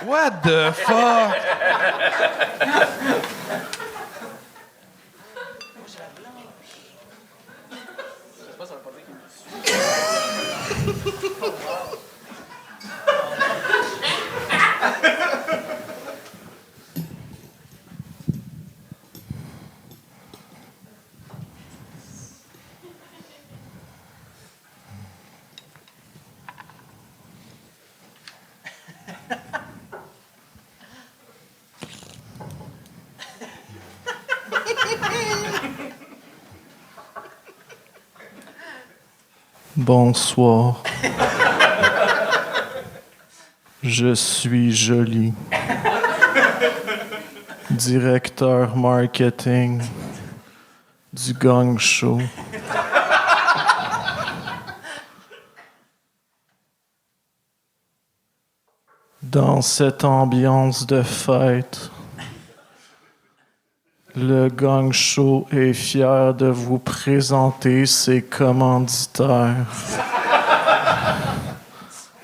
What the fuck? Bonsoir. Je suis Jolie. Directeur marketing du Gang Show. Dans cette ambiance de fête, le Gang Show est fier de vous présenter ses commanditaires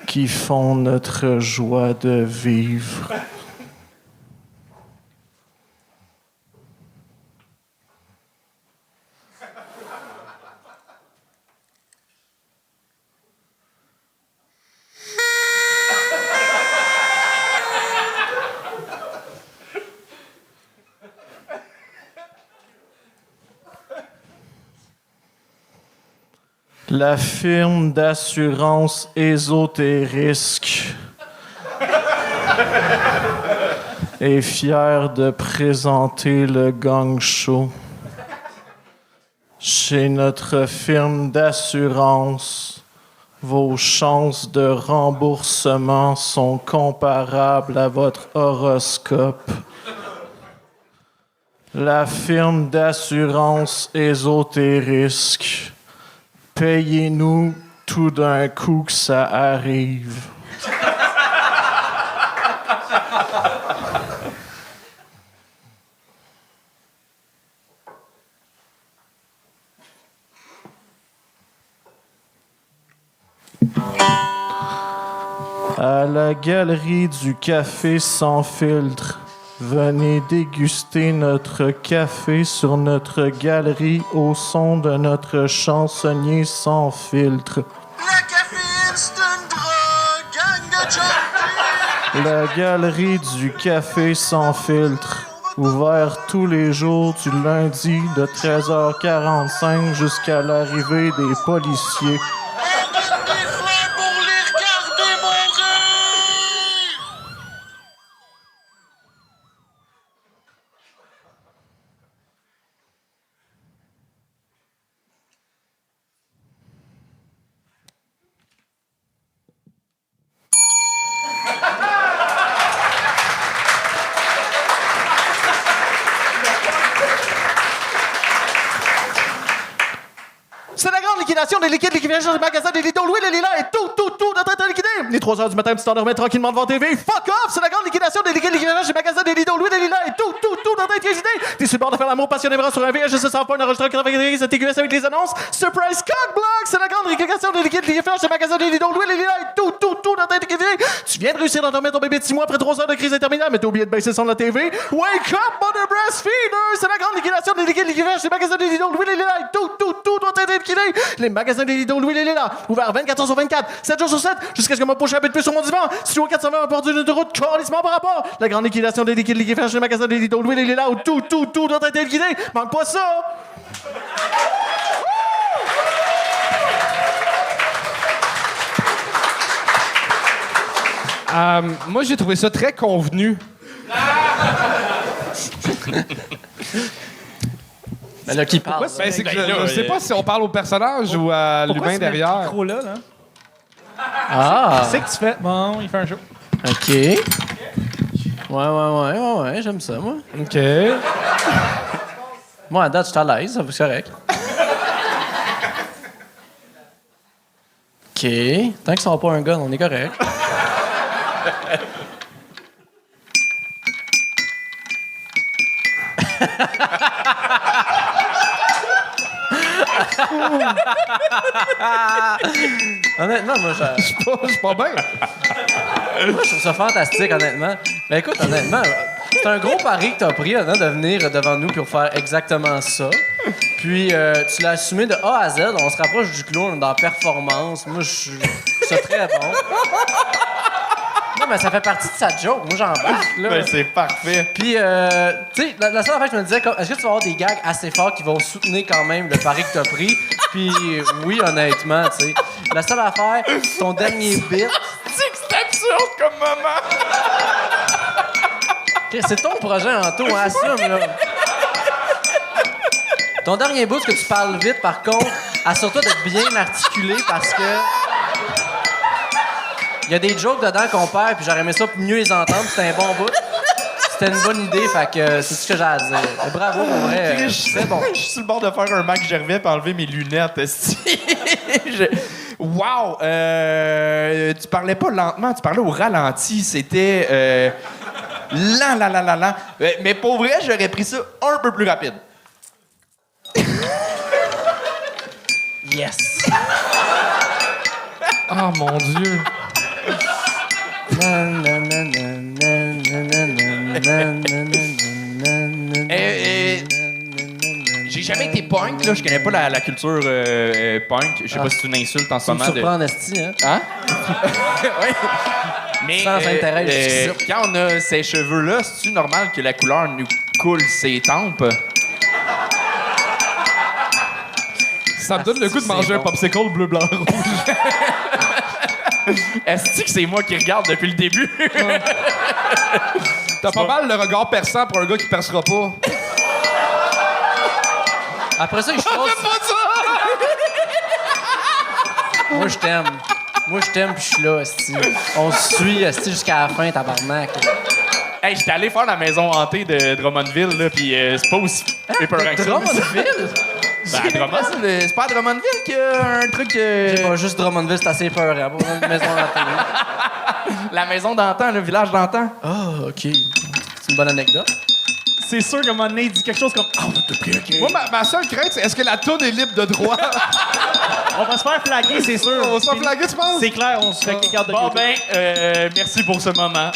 qui font notre joie de vivre. La firme d'assurance Ésotérique est fière de présenter le Gang Show. Chez notre firme d'assurance, vos chances de remboursement sont comparables à votre horoscope. La firme d'assurance Ésotérique. Payez-nous tout d'un coup que ça arrive. À la galerie du Café Sans Filtre, venez déguster notre café sur notre galerie au son de notre chansonnier sans filtre. La caféine, c'est une drogue, gang de junkies! La galerie du café sans filtre. Ouvert tous les jours du lundi de 13h45 jusqu'à l'arrivée des policiers. C'est la grande liquidation des liquides liquéfaction des magasins des Lidl. Louis, les lilas et tout doit être liquidé. Les 3 heures du matin, tu t'endormais tranquillement devant TV. Fuck off! C'est la grande liquidation des liquides liquéfaction des magasins des Lidl. Louis, les lilas et tout doit être liquidé. T'es sur le bord de faire l'amour passionnément sur un VHS sans point enregistrant 95 de TQS avec les annonces. Surprise cockblock! C'est la grande liquidation des liquides liquéfaction des magasins des Lidl. Louis, les lilas et tout doit être liquidé. Tu viens de réussir à endormir ton bébé de 6 mois après 3 heures de crise interminable, mais t'as oublié de baisser le son de la TV. Wake up, mother breastfeeder! C'est la grande liquidation des liquides liquéfaction des magasins des Lidl. Louis, les lilas et tout doit être liquidé. Les magasins des Lidl, Louis, les là, ouvert 24 heures sur 24, 7 jours sur 7, jusqu'à ce que mon poche habite plus sur mon divan. Studio 420 à bord d'une autoroute, calissement par rapport. La grande liquidation des liquides liquéfaction chez les magasins des Lidl, Louis, les là, où tout doit être liquidé. Manque pas ça. Moi, j'ai trouvé ça très convenu. Mais là, qui parle? Ben, c'est que je sais pas si on parle au personnage ou à l'humain derrière. Micro là, là? Ah! C'est que tu fais. Bon, il fait un show. OK. Ouais, j'aime ça, moi. OK. Moi, à date, je suis à l'aise, c'est correct. OK. Tant qu'ils sont pas un gun, on est correct. Honnêtement, moi, Je suis pas bien. moi, je trouve ça fantastique, honnêtement. Mais écoute, honnêtement, c'est un gros pari que t'as pris, de venir devant nous pour faire exactement ça. Puis, tu l'as assumé de A à Z. On se rapproche du clown dans la performance. Moi, je trouve ça très bon. Non, mais ça fait partie de sa joke. Moi, j'embarque, là. Ben, c'est parfait. Puis, tu sais, la seule affaire, je me disais, est-ce que tu vas avoir des gags assez forts qui vont soutenir quand même le pari que t'as pris? Puis, oui, honnêtement, tu sais. La seule affaire, ton dernier bit... C'est absurde comme moment. Okay, c'est ton projet, Anto, hein, assume, là. Ton dernier bout, que tu parles vite, par contre, assure-toi d'être bien articulé parce que... Il y a des jokes dedans qu'on perd, puis j'aurais aimé ça pour mieux les entendre. C'était un bon bout. C'était une bonne idée, fait que c'est ce que j'ai à dire. Bravo, pour vrai. C'est bon. Je suis sur le bord de faire un Mac Gervais et enlever mes lunettes, esti. Wow! Tu parlais pas lentement, tu parlais au ralenti. C'était lent. Mais pour vrai, j'aurais pris ça un peu plus rapide. Yes! Oh mon Dieu. J'ai jamais été punk, là. Je connais pas la culture punk. Je sais pas si c'est une insulte en ce moment. Tu me surprends en esti, hein? Hein? Oui. Mais Sans intérêt, jusqu'ici. quand on a ces cheveux-là, c'est-tu normal que la couleur nous coule ses tempes? Ça me donne le goût de manger un popsicle bleu, blanc, rouge. Est-ce que c'est moi qui regarde depuis le début? T'as pas mal le regard perçant pour un gars qui percera pas. Après ça, je pense... Moi, je t'aime. Moi, je t'aime, puis je suis là, esti. On se suit, esti, jusqu'à la fin, tabarnak. Hey, j'étais allé faire la maison hantée de Drummondville, là, puis c'est pas aussi épeurant que ça. Drummondville? Ben, à Drummondville, c'est pas à Drummondville qu'il y a un truc... J'ai pas juste Drummondville, c'est assez peur. Hein, pour une maison d'antan. La maison d'antan, le village d'antan. Ah, OK. C'est une bonne anecdote. C'est sûr qu'à un moment donné, il dit quelque chose comme. Oh, t'as pris un Moi, ma seule crainte, c'est est-ce que la toune est libre de droit? On va se faire flaguer, c'est sûr. On va se faire flaguer, tu penses? C'est clair, on se fait quelqu'un de Bon, ben, merci pour ce moment.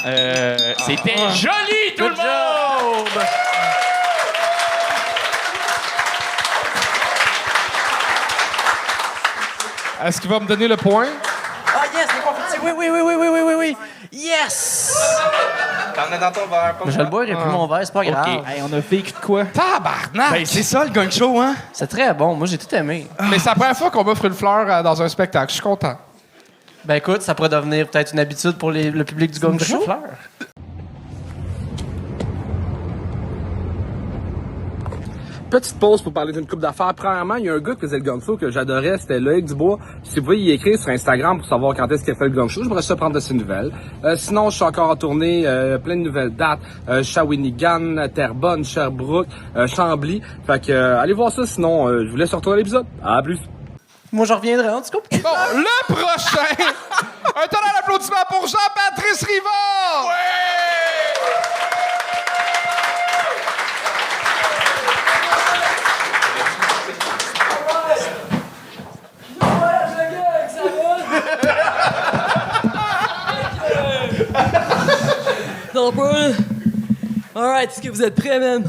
C'était joli, tout le monde! Est-ce qu'il va me donner le point? Ah, yes, Oui. Yes! T'en as dans ton verre, pas Je vais le boire et puis mon verre, c'est pas grave. Hey, on a vécu de quoi? Tabarnak! Ben, c'est ça, le gang show, hein? C'est très bon. Moi, j'ai tout aimé. Mais c'est la première fois qu'on m'offre une fleur dans un spectacle. Je suis content. Ben écoute, ça pourrait devenir peut-être une habitude pour le public du Gang Show. Petite pause pour parler d'une coupe d'affaires. Premièrement, il y a un gars qui faisait le Gang Show que j'adorais, c'était Loïc Dubois. Si vous voulez y écrire sur Instagram pour savoir quand est-ce qu'il a fait le Gang Show, j'aimerais ça prendre de ses nouvelles. Sinon, je suis encore en tournée, plein de nouvelles dates. Shawinigan, Terrebonne, Sherbrooke, Chambly. Fait que allez voir ça, sinon je vous laisse retourner l'épisode. À plus. Moi, je reviendrai, en tout cas. Bon, le prochain! Un tonnerre d'applaudissements pour Jean-Patrice Rivard! Non, bro. Alright, est-ce que vous êtes prêts, man?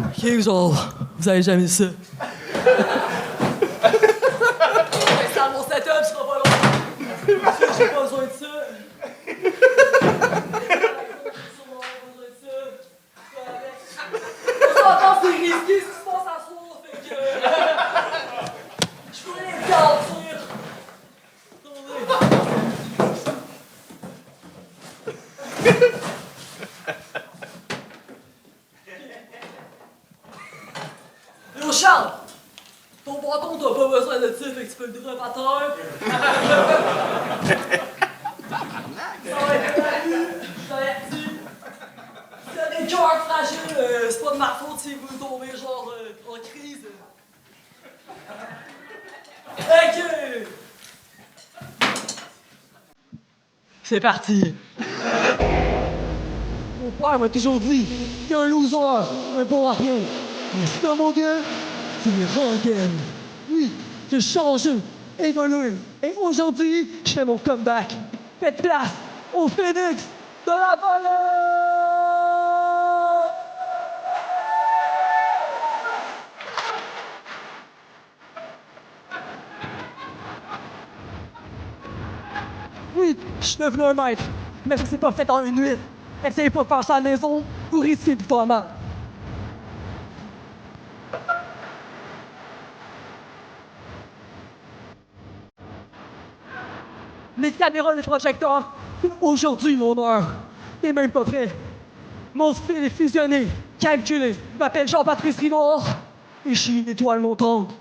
Ok, genre, vous avez jamais vu ça. Installe mon setup, je serai pas long. J'ai pas besoin de ça. C'est risqué ce qui se passe à soir, fait que. Je pourrais les garantir. Yo, Charles! Ton bâton, t'as pas besoin de ça, fait que tu peux le drop à terre. Ça va être perdu, ça va être dit. Si t'as des cœurs fragiles, c'est pas de ma faute si vous tombez genre en crise. Fait que... C'est parti. Mon père m'a toujours dit qu'un loser n'est bon à rien. Mais ça, mon gars, c'est Rogan. Oui, je change, évolue. Et aujourd'hui, je fais mon comeback. Faites place au Phoenix de la Vallée! Oui, je suis devenu un maître, mais ça s'est pas fait en une nuit. Essayez pas de faire ça à la maison, vous risquez de faire mal. Les caméras des projecteurs, aujourd'hui, mon heure. T'es même pas prêt. Mon style est fusionné, calculé. Je m'appelle Jean-Patrice Rivard et je suis une étoile montante.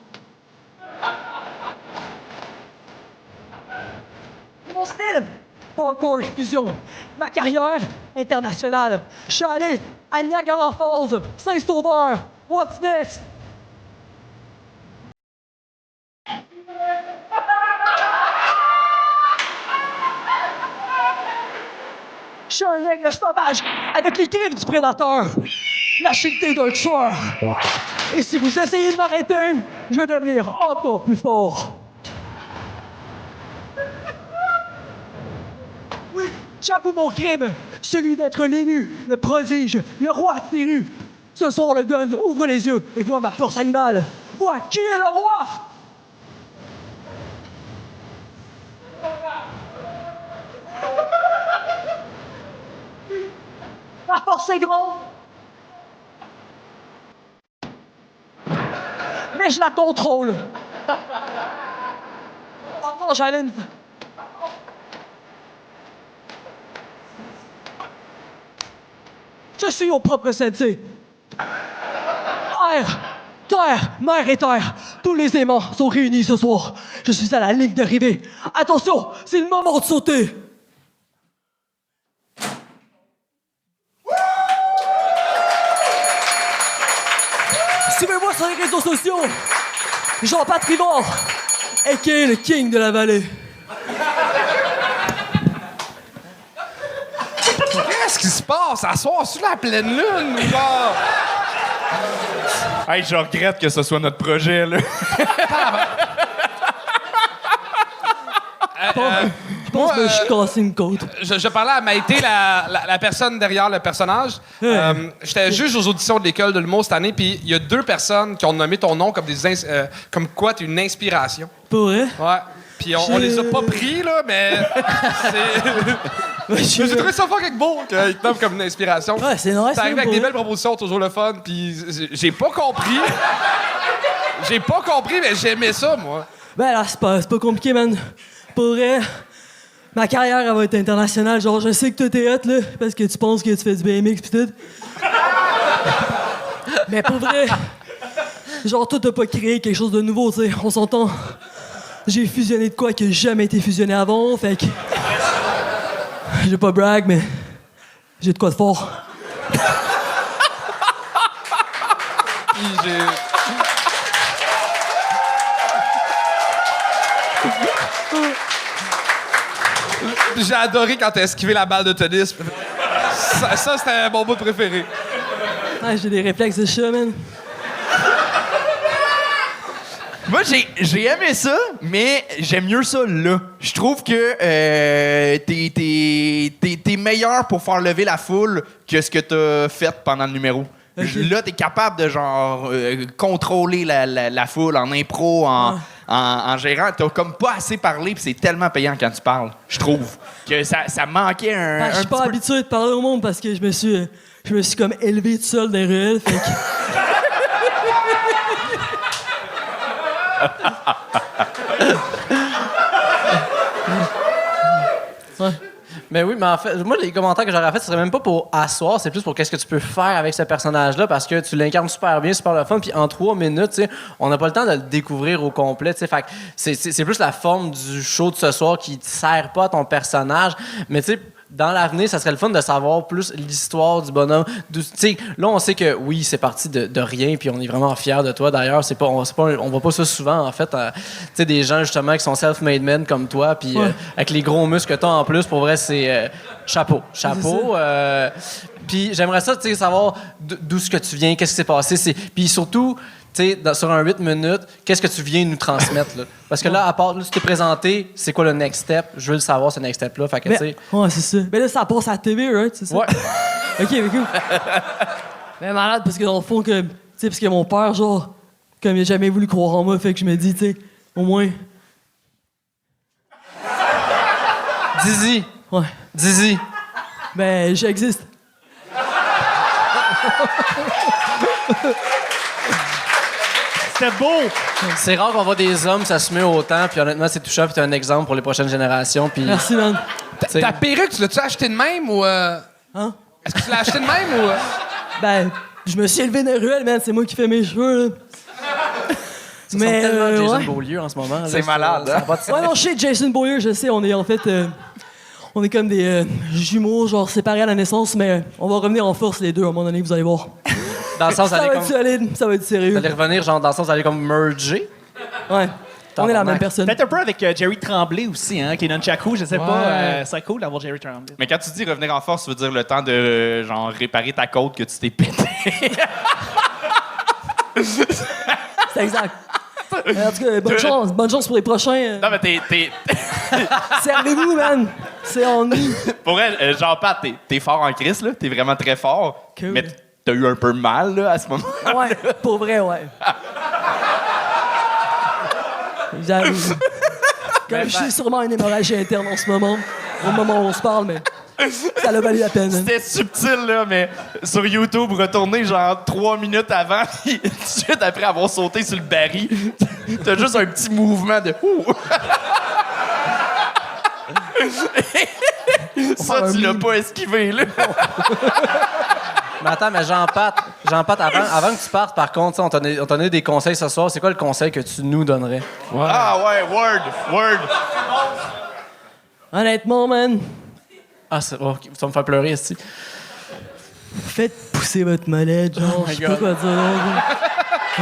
Mon style, pas encore une fusion. Ma carrière, internationale. Je suis allé à Niagara Falls, Saint-Sauveur. What's next? Je suis un aigle sauvage avec les griffes du prédateur, la chiqueté d'un tueur. Et si vous essayez de m'arrêter, je vais devenir encore plus fort. Oui, j'avoue mon crime, celui d'être l'élu, le prodige, le roi des rues. Ce soir, le gun ouvre les yeux et voit ma force animale. Vois qui est le roi! La force est grande. Mais je la contrôle. Attends, Jaline. Je suis au propre sentier. Air, terre, mer et terre. Tous les aimants sont réunis ce soir. Je suis à la ligne d'arrivée. Attention, c'est le moment de sauter. Suivez-moi sur les réseaux sociaux. Jean-Patrice Rivard, a.k.a. le king de la vallée. Qu'est-ce qui se passe à soir sur la pleine lune, genre? Hey, je regrette que ce soit notre projet, là. Je pense que je suis cassé une côte. Je parlais à Maïté, la personne derrière le personnage. J'étais juge aux auditions de l'école de l'humour cette année, puis il y a 2 personnes qui ont nommé ton nom comme comme quoi t'es une inspiration. Pour vrai? Ouais. Puis on les a pas pris, là, mais j'ai trouvé ça fort quelque beau qu'il te nomme comme une inspiration. Ouais, c'est nice. T'es arrivé avec des belles propositions, toujours le fun, puis j'ai pas compris. J'ai pas compris, mais j'aimais ça, moi. Ben là, c'est pas compliqué, man. Pour vrai, ma carrière, elle va être internationale. Genre, je sais que toi, t'es hot, là, parce que tu penses que tu fais du BMX pis tout. Mais pour vrai, genre, toi, t'as pas créé quelque chose de nouveau, tu sais. On s'entend. J'ai fusionné de quoi qui a jamais été fusionné avant, fait que... Je vais pas brag, mais j'ai de quoi de fort. Puis j'ai adoré quand t'as esquivé la balle de tennis. Ça c'était mon bout préféré. Ah, j'ai des réflexes de chat, man. Moi, j'ai aimé ça, mais j'aime mieux ça là. Je trouve que t'es meilleur pour faire lever la foule que ce que t'as fait pendant le numéro. Okay. Là, t'es capable de genre contrôler la foule en impro, en gérant. T'as comme pas assez parlé, puis c'est tellement payant quand tu parles. Je trouve que ça manquait un. Je suis pas habitué de parler au monde parce que je me suis comme élevé tout seul dans les ruelles. Fait que... Ouais. Mais oui, mais en fait, moi, les commentaires que j'aurais fait, ce serait même pas pour asseoir, c'est plus pour qu'est-ce que tu peux faire avec ce personnage-là, parce que tu l'incarnes super bien, super le fun, puis en 3 minutes, tu sais, on n'a pas le temps de le découvrir au complet, tu sais, fait que c'est plus la forme du show de ce soir qui te sert pas à ton personnage, mais tu sais, dans l'avenir, ça serait le fun de savoir plus l'histoire du bonhomme. Là, on sait que oui, c'est parti de rien, puis on est vraiment fiers de toi. D'ailleurs, on voit pas ça souvent, en fait. Tu sais, des gens, justement, qui sont self-made men comme toi, puis avec les gros muscles que t'as en plus, pour vrai, c'est chapeau. Chapeau. Puis j'aimerais ça, tu sais, savoir d'où ce que tu viens, qu'est-ce qui s'est passé. Puis surtout... Tu sais, sur un 8 minutes, qu'est-ce que tu viens nous transmettre, là? Parce que là, à part, là, tu t'es présenté, c'est quoi le next step? Je veux le savoir, ce next step-là. Fait que, tu sais... Ouais, c'est ça. Mais là, ça passe à la TV, right? C'est ça? Ouais. OK, mais cool. Mais malade, parce que dans le fond, tu sais, parce que mon père, genre, comme il a jamais voulu croire en moi, fait que je me dis, tu sais, au moins... Dizzy. Ouais. Dizzy. Ben, j'existe. C'était beau! C'est rare qu'on voit des hommes s'assumer autant, puis honnêtement, c'est touchant, puis t'es un exemple pour les prochaines générations. Puis, merci, man. Ta perruque, tu l'as-tu acheté de même ou. Hein? Est-ce que tu l'as acheté de même ou. Ben, je me suis élevé dans les ruelles, man. C'est moi qui fais mes cheveux, là. Ça ressemble tellement à Jason ouais. Beaulieu en ce moment. Là, c'est malade, hein? Ouais, non, je sais, Jason Beaulieu, je sais, on est en fait... on est comme des jumeaux, genre séparés à la naissance, mais on va revenir en force les deux à un moment donné, vous allez voir. Dans le sens ça va être solide, ça va être sérieux. Vous allez revenir, genre, dans le sens, vous allez comme merger. Ouais. On est la même personne. Peut-être un peu avec Jerry Tremblay aussi, hein, qui est nunchaku, je sais pas. C'est cool d'avoir Jerry Tremblay. Mais quand tu dis revenir en force, ça veut dire le temps de, genre, réparer ta côte que tu t'es pété. C'est exact. En tout cas, bonne chance pour les prochains. Non, mais t'es... Servez-vous, man. C'est en nous. Pour elle, Jean-Pat, t'es fort en crise, là. T'es vraiment très fort. Cool. Mais t'as eu un peu mal, là, à ce moment. Ouais, pour vrai, ouais. J'avoue. Comme je suis sûrement une hémorragie interne en ce moment, au moment où on se parle, mais ça a valu la peine. C'était subtil, là, mais sur YouTube, retourner genre 3 minutes avant, puis tout de suite après avoir sauté sur le baril, t'as juste un petit mouvement de... Ça, tu l'as pas esquivé, là. Mais attends, mais Jean-Pat, avant que tu partes, par contre, on t'a donné des conseils ce soir. C'est quoi le conseil que tu nous donnerais? Ouais. Ah ouais, word. Honnêtement, man. Ah, ça va me faire pleurer, ici. Faites pousser votre molette, genre, je sais pas quoi dire.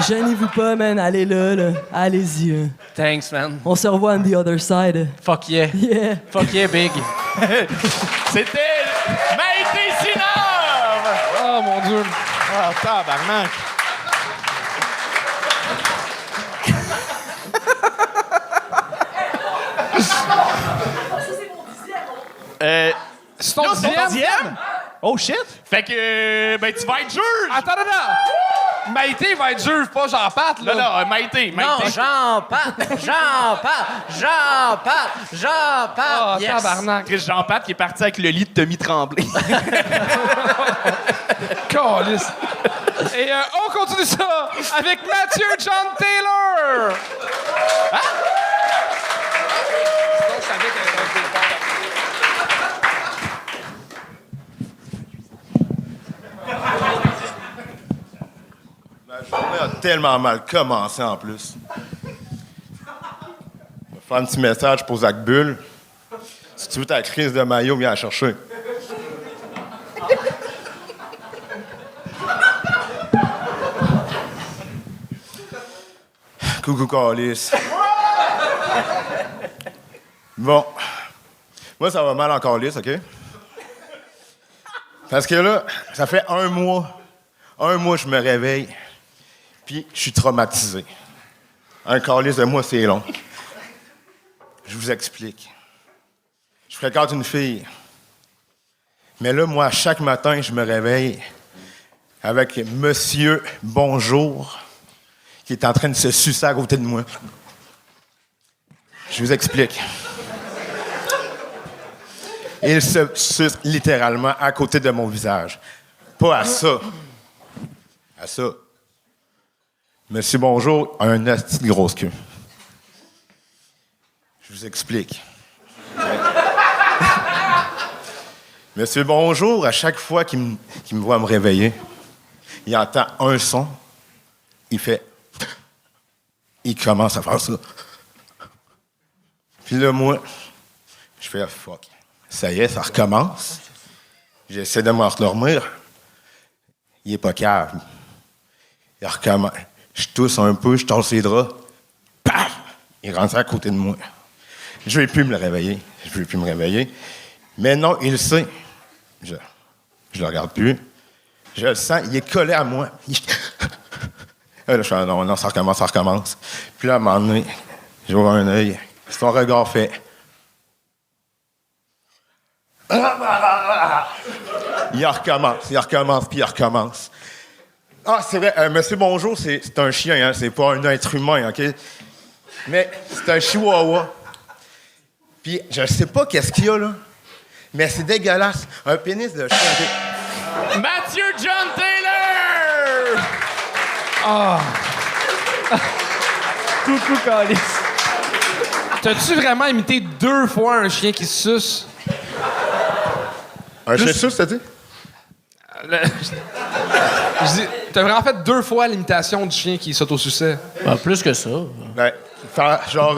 Gênez-vous pas, man. Allez là. Allez-y. Hein. Thanks, man. On se revoit on the other side. Fuck yeah. Yeah. Fuck yeah, big. C'était Maïté Sinov! Oh, mon Dieu. Ah, tabarnak. C'est ton dixième? Oh shit! Fait que, ben, tu vas être juge! Attends. Maïté va être juge, pas Jean-Pat, là. Non, Maïté. Non, Jean-Pat! Ah, Yes! tabarnak. Chris Jean-Pat qui est parti avec le lit de Tommy Tremblay. Câlisse. Et on continue ça avec Mathieu John Taylor. Hein? La journée a tellement mal commencé en plus. Je vais faire un petit message pour Zach Bull. Si tu veux ta crise de maillot, viens la chercher. Coucou, Carlis. Bon. Moi, ça va mal en Carlis, OK? Parce que là, ça fait un mois je me réveille, puis je suis traumatisé. Un Carlis de moi, c'est long. Je vous explique. Je fréquente une fille. Mais là, moi, chaque matin, je me réveille avec Monsieur Bonjour qui est en train de se sucer à côté de moi. Je vous explique. Il se suce littéralement à côté de mon visage. Pas à ça. À ça. Monsieur Bonjour a une petite grosse queue. Je vous explique. Monsieur Bonjour, à chaque fois qu'il me voit me réveiller, il entend un son, il fait... Il commence à faire ça. Puis là, moi, je fais « fuck ». Ça y est, ça recommence. J'essaie de m'endormir. Il est pas calme. Il recommence. Je tousse un peu, je torse les draps. Paf! Il rentre à côté de moi. Je ne vais plus me réveiller. Mais non, il le sait. Je le regarde plus. Je le sens, il est collé à moi. Là, je fais, non, ça recommence. Puis là, à un moment donné, j'ouvre un œil. Son regard fait... Il recommence. Ah, c'est vrai, Monsieur Bonjour, c'est un chien, hein, c'est pas un être humain, OK? Mais c'est un chihuahua. Puis je sais pas qu'est-ce qu'il y a, là, mais c'est dégueulasse. Un pénis de chien, OK? Mathieu John Taylor! Ah! Coucou, Calis. T'as-tu vraiment imité 2 fois un chien qui se suce? Un chien suce, t'as dit? Je dis, t'as vraiment fait 2 fois l'imitation du chien qui s'autosuçait. Ben, plus que ça. Ben, genre...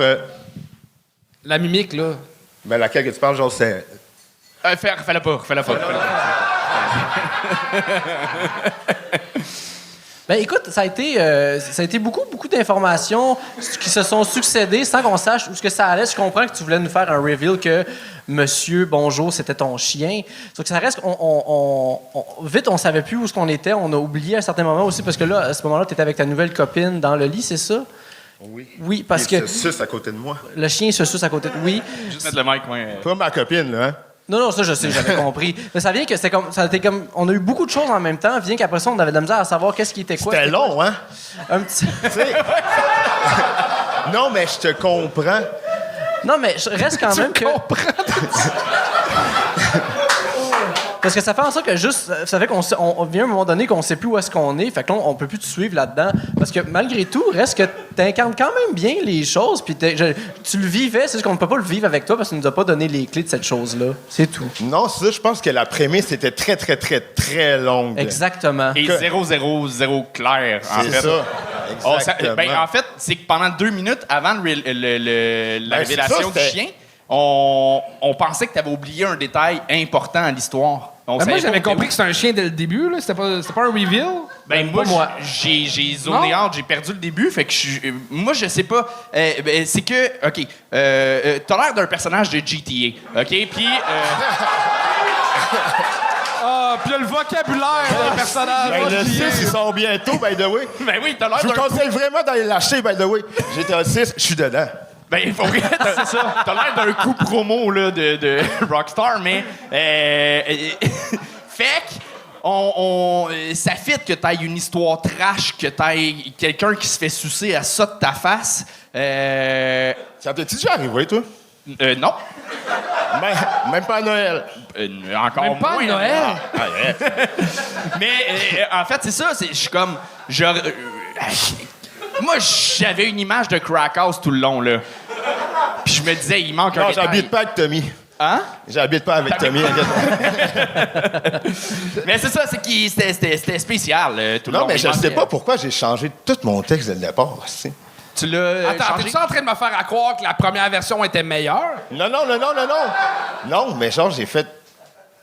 La mimique, là. Ben, laquelle que tu parles, genre, c'est... Fais-la pas. Ben écoute, ça a été beaucoup d'informations qui se sont succédées sans qu'on sache où ce que ça allait. Je comprends que tu voulais nous faire un reveal que Monsieur Bonjour, c'était ton chien. Sauf que ça reste vite, on savait plus où ce qu'on était. On a oublié à un certain moment aussi parce que là, à ce moment-là, tu étais avec ta nouvelle copine dans le lit, c'est ça? Oui. Oui, parce il que... se suce à côté de moi. Le chien se suce à côté de... Oui. Juste mettre le mic, moi. Pas ma copine, là, hein? Non, ça, je sais, j'avais compris. Mais ça vient que c'était comme... Ça a été comme... On a eu beaucoup de choses en même temps, vient qu'après ça, on avait de la misère à savoir qu'est-ce qui était quoi. C'était long, hein? Un petit... Non, mais je te comprends. Non, mais je reste quand même que... Parce que ça fait en sorte que juste... Ça fait qu'on vient à un moment donné qu'on sait plus où est-ce qu'on est. Fait que là, on peut plus te suivre là-dedans. Parce que malgré tout, reste que t'incarnes quand même bien les choses. Puis tu le vivais. C'est juste qu'on ne peut pas le vivre avec toi parce que tu nous as pas donné les clés de cette chose-là. C'est tout. Non, ça, je pense que la prémisse était très, très, très, très longue. Exactement. Et 0 clair, en fait. C'est ça. Exactement. En fait, c'est que pendant 2 minutes avant la révélation ça, du chien, on pensait que tu avais oublié un détail important à l'histoire. Moi, j'avais compris que c'était un chien dès le début, là. C'était pas un reveal? Ben, moi, j'ai zoné out, j'ai perdu le début, fait que moi, je sais pas. C'est que, OK, t'as l'air d'un personnage de GTA, OK? Puis... puis il y a le vocabulaire d'un personnage. Ben, le 6, ils sont bientôt, by the way. Ben oui, t'as l'air Je vous conseille vraiment d'aller l'acheter, by the way. GTA 6, je suis dedans. Ben, il faut rien, c'est ça. T'as l'air d'un coup promo là, de Rockstar, mais. Fait ça fit que t'aies une histoire trash, que t'aies quelqu'un qui se fait sucer à ça de ta face. Ça t'est-tu déjà arrivé, toi? Non. Même pas à Noël. Encore Même pas à moins. Noël? Mais en fait, c'est ça. Je suis comme... moi, j'avais une image de Crack House tout le long, là. Puis je me disais, il manque un Non, détail. j'habite pas avec Tommy. Hein? J'habite pas avec Tommy. Mais c'est ça, c'était spécial tout le long. Non, mais je Il sais manquait- pas pourquoi j'ai changé tout mon texte dès le départ. Tu l'as Attends, changé? t'es-tu en train de me faire à croire que la première version était meilleure? Non. Non, mais genre, j'ai fait...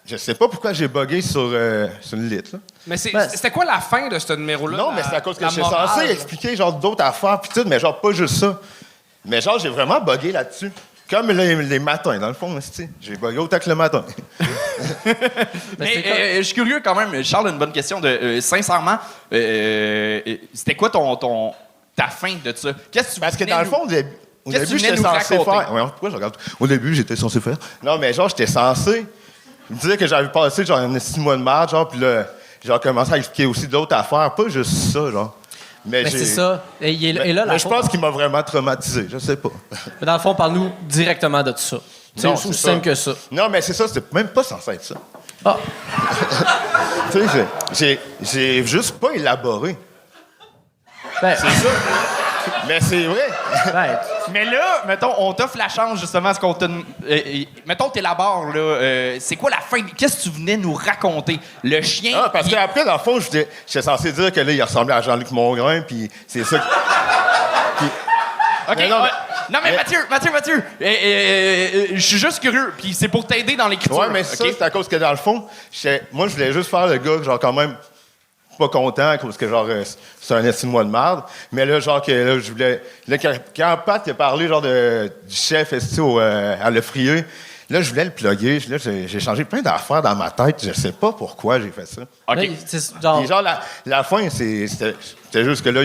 Je sais pas pourquoi j'ai buggé sur une litre, là. Mais c'était quoi la fin de ce numéro-là? Non, mais c'est à cause que la je suis morale? censé expliquer genre d'autres affaires puis tout, mais genre pas juste ça. Mais genre, j'ai vraiment buggé là-dessus. Comme les matins, dans le fond, tu sais. J'ai buggé autant que le matin. Mais je suis curieux quand même. Charles a une bonne question. Sincèrement, c'était quoi ta fin de ça? Qu'est-ce que tu Parce que dans le fond, au début, Qu'est-ce que tu venais j'étais nous censé raconter? faire... Ouais, pourquoi je regarde? Au début, j'étais censé faire... Non, mais genre, j'étais censé me dire que j'avais passé genre 6 mois de marde, genre, puis là, j'ai commencé à expliquer aussi d'autres affaires, pas juste ça, genre. Mais c'est ça. Et là, mais je pense qu'il m'a vraiment traumatisé, je sais pas. Mais dans le fond, parle-nous directement de ça. C'est Non, aussi c'est simple ça. que ça. Non, mais c'est ça, c'est même pas censé être ça. Ah! Tu sais, j'ai juste pas élaboré. Ben, c'est ça. Mais c'est vrai. Ben, Mais là, mettons, on t'offre la chance justement à ce qu'on te. Mettons, t'élabores, là. C'est quoi la fin? Qu'est-ce que tu venais nous raconter? Le chien. Ah, parce qu'après, dans le fond, j'étais censé dire que là, il ressemblait à Jean-Luc Mongrain, puis c'est ça. OK. Mais non, Non, mais Mathieu, je suis juste curieux, puis c'est pour t'aider dans l'écriture. Ouais, mais ça, OK? c'est à cause que dans le fond, moi, je voulais juste faire le gars, genre, quand même, pas content, parce que, genre, c'est un estime mois de marde. Mais là, genre, que là, je voulais. Là, quand Pat il a parlé, genre, du chef à Le Frieux, là, je voulais le plugger. Là, j'ai changé plein d'affaires dans ma tête. Je sais pas pourquoi j'ai fait ça. OK. mais c'est genre, Puis genre, la fin, c'était juste que là,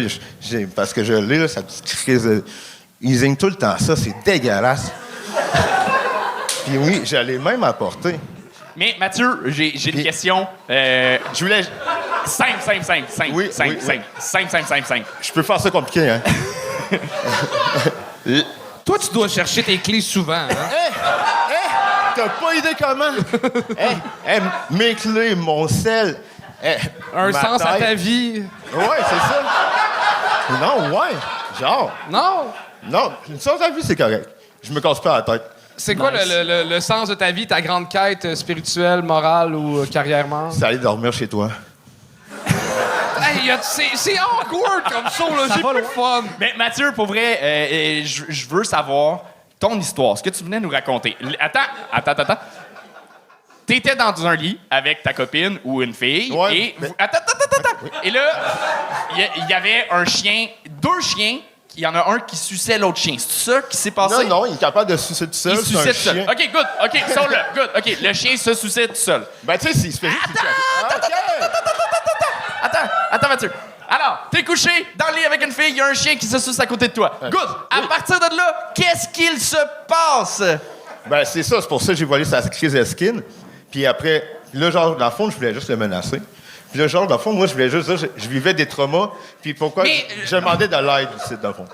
parce que je l'ai, là, ça petite crise de... Ils signent tout le temps ça, c'est dégueulasse. Puis oui, j'allais même apporter. Mais Mathieu, j'ai une question. Je voulais... Simple. Oui. Simple. Je peux faire ça compliqué, hein? Toi, tu dois chercher tes clés souvent, hein? T'as pas idée comment? Mes clés, mon sel... Un ma sens à tête. ta vie. Ouais, c'est ça. Non, ouais. Genre... Non, une sens à la vie, c'est correct. Je me casse pas la tête. C'est quoi le sens de ta vie, ta grande quête spirituelle, morale ou carrièrement? C'est aller dormir chez toi. Hey, c'est awkward comme ça, là. J'ai pas le fun. Mais Mathieu, pour vrai, je veux savoir ton histoire, ce que tu venais nous raconter. Attends. T'étais dans un lit avec ta copine ou une fille. Ouais, et mais- attends. Et là, il y avait un chien, 2 chiens. Il y en a un qui suçait l'autre chien. C'est ça qui s'est passé? Non, il est capable de sucer tout seul. Il c'est suçait un tout seul. chien. OK, good. OK, sors-le. Good. OK, le chien se suçait tout seul. Ben, tu sais, s'il se fait juste... Attends, Mathieu. Alors, t'es couché dans le lit avec une fille, il y a un chien qui se suce à côté de toi. Good. À partir de là, qu'est-ce qu'il se passe? Ben, c'est ça. C'est pour ça que j'ai volé sa crise de skin. Puis après, là, genre, dans le fond, je voulais juste le menacer. Puis là, genre, dans le fond, moi, je voulais juste dire, je vivais des traumas. Puis pourquoi je demandais de l'aide ici, dans le fond.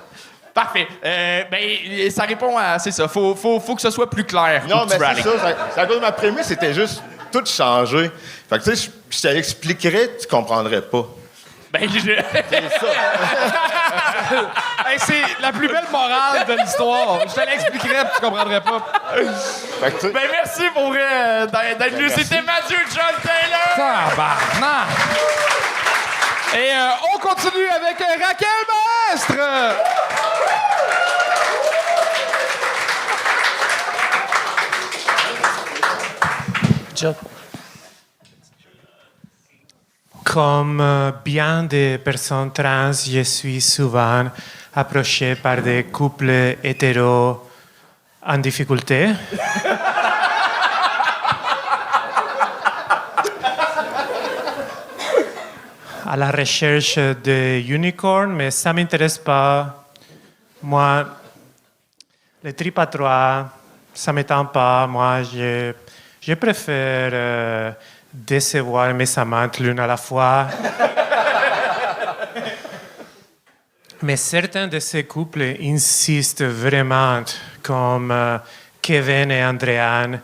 Parfait. Ben, ça répond à... C'est ça. Faut que ce soit plus clair. Non, où mais tu veux c'est aller. ça. C'est à cause de ma prémisse, c'était juste tout changer. Fait que, tu sais, je te l'expliquerais, tu comprendrais pas. Ben, Hey, c'est la plus belle morale de l'histoire. Je te l'expliquerais, puis tu comprendrais pas. Fait que, tu sais, Ben, merci pour vrai d'être venu. merci. C'était Mathieu John Taylor. Tabarnak! Et on continue avec Raquel Maestre! job. Comme bien des personnes trans, je suis souvent approché par des couples hétéros en difficulté. À la recherche de unicorns, mais ça ne m'intéresse pas. Moi, les tripes à 3, ça ne m'étend pas. Moi, je préfère décevoir mes amantes l'une à la fois. Mais certains de ces couples insistent vraiment, comme Kevin et Andréane.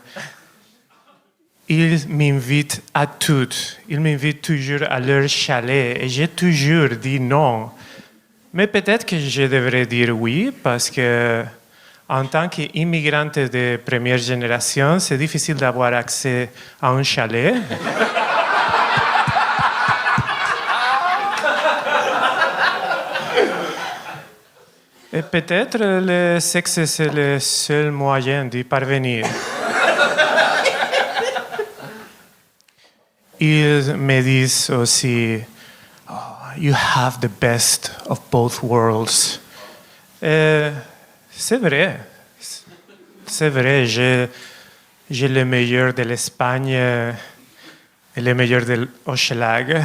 Ils m'invitent à toutes. Ils m'invitent toujours à leur chalet et j'ai toujours dit non. Mais peut-être que je devrais dire oui parce que en tant qu'immigrante de première génération, c'est difficile d'avoir accès à un chalet. Et peut-être le sexe, c'est le seul moyen d'y parvenir. Ils me disent aussi, oh, you have the best of both worlds. C'est vrai. C'est vrai, j'ai le meilleur de l'Espagne et le meilleur de l'Hochelag.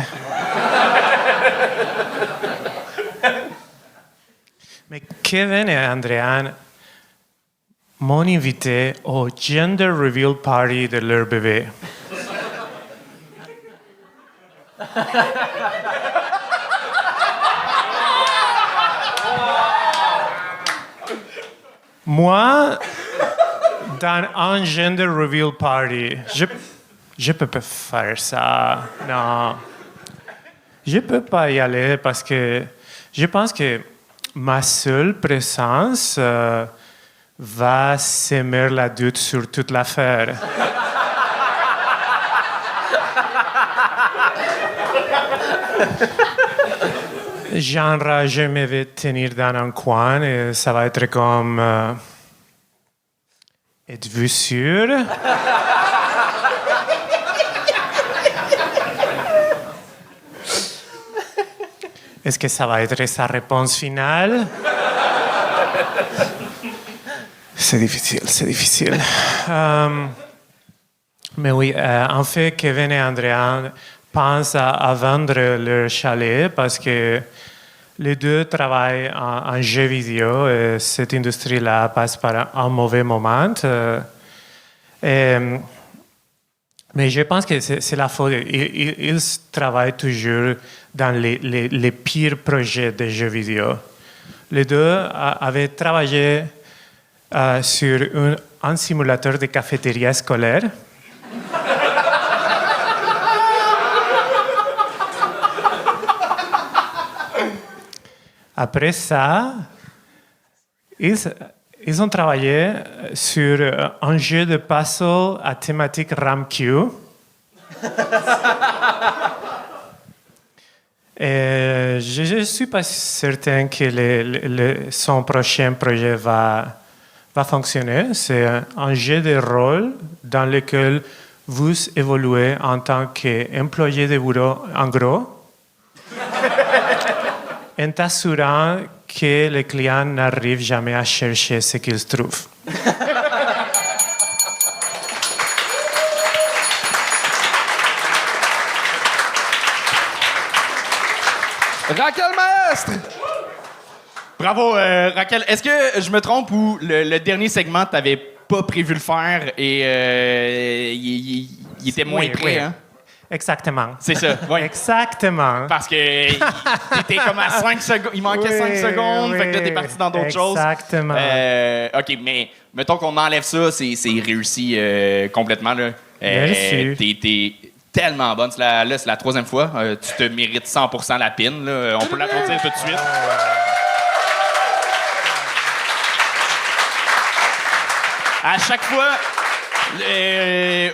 Mais Kevin et Andréane m'ont invité au gender reveal party de leur bébé. Moi, dans un gender reveal party, je peux pas faire ça. Non. Je peux pas y aller parce que je pense que ma seule présence va semer la doute sur toute l'affaire. Genre, je me vais tenir dans un coin et ça va être comme... Êtes-vous sûr? Est-ce que ça va être sa réponse finale? C'est difficile, c'est difficile. Mais oui, en fait, Kevin et Andréane pensent à vendre leur chalet parce que les deux travaillent en jeux vidéo et cette industrie-là passe par un mauvais moment. Mais je pense que c'est la faute. Ils travaillent toujours dans les pires projets de jeux vidéo. Les deux avaient travaillé sur un simulateur de cafétéria scolaire. Après ça, ils ont travaillé sur un jeu de puzzle à thématique RAMQ. Et je ne suis pas certain que son prochain projet va fonctionner. C'est un jeu de rôle dans lequel vous évoluez en tant qu'employé de bureau en gros. En t'assurant que les clients n'arrivent jamais à chercher ce qu'ils trouvent. Raquel Maestre! Bravo, Raquel. Est-ce que je me trompe ou le dernier segment, tu n'avais pas prévu le faire et il était moins prêt, hein? Exactement. C'est ça, oui. Exactement. Parce que t'étais comme à 5 secondes, il manquait 5 secondes, fait que là, t'es parti dans d'autres choses. Exactement. OK, mais mettons qu'on enlève ça, c'est réussi complètement, là. Merci. T'es tellement bonne. Là, c'est la 3e fois. Tu te mérites 100% la pin, là. On peut l'applaudir tout de suite. À chaque fois...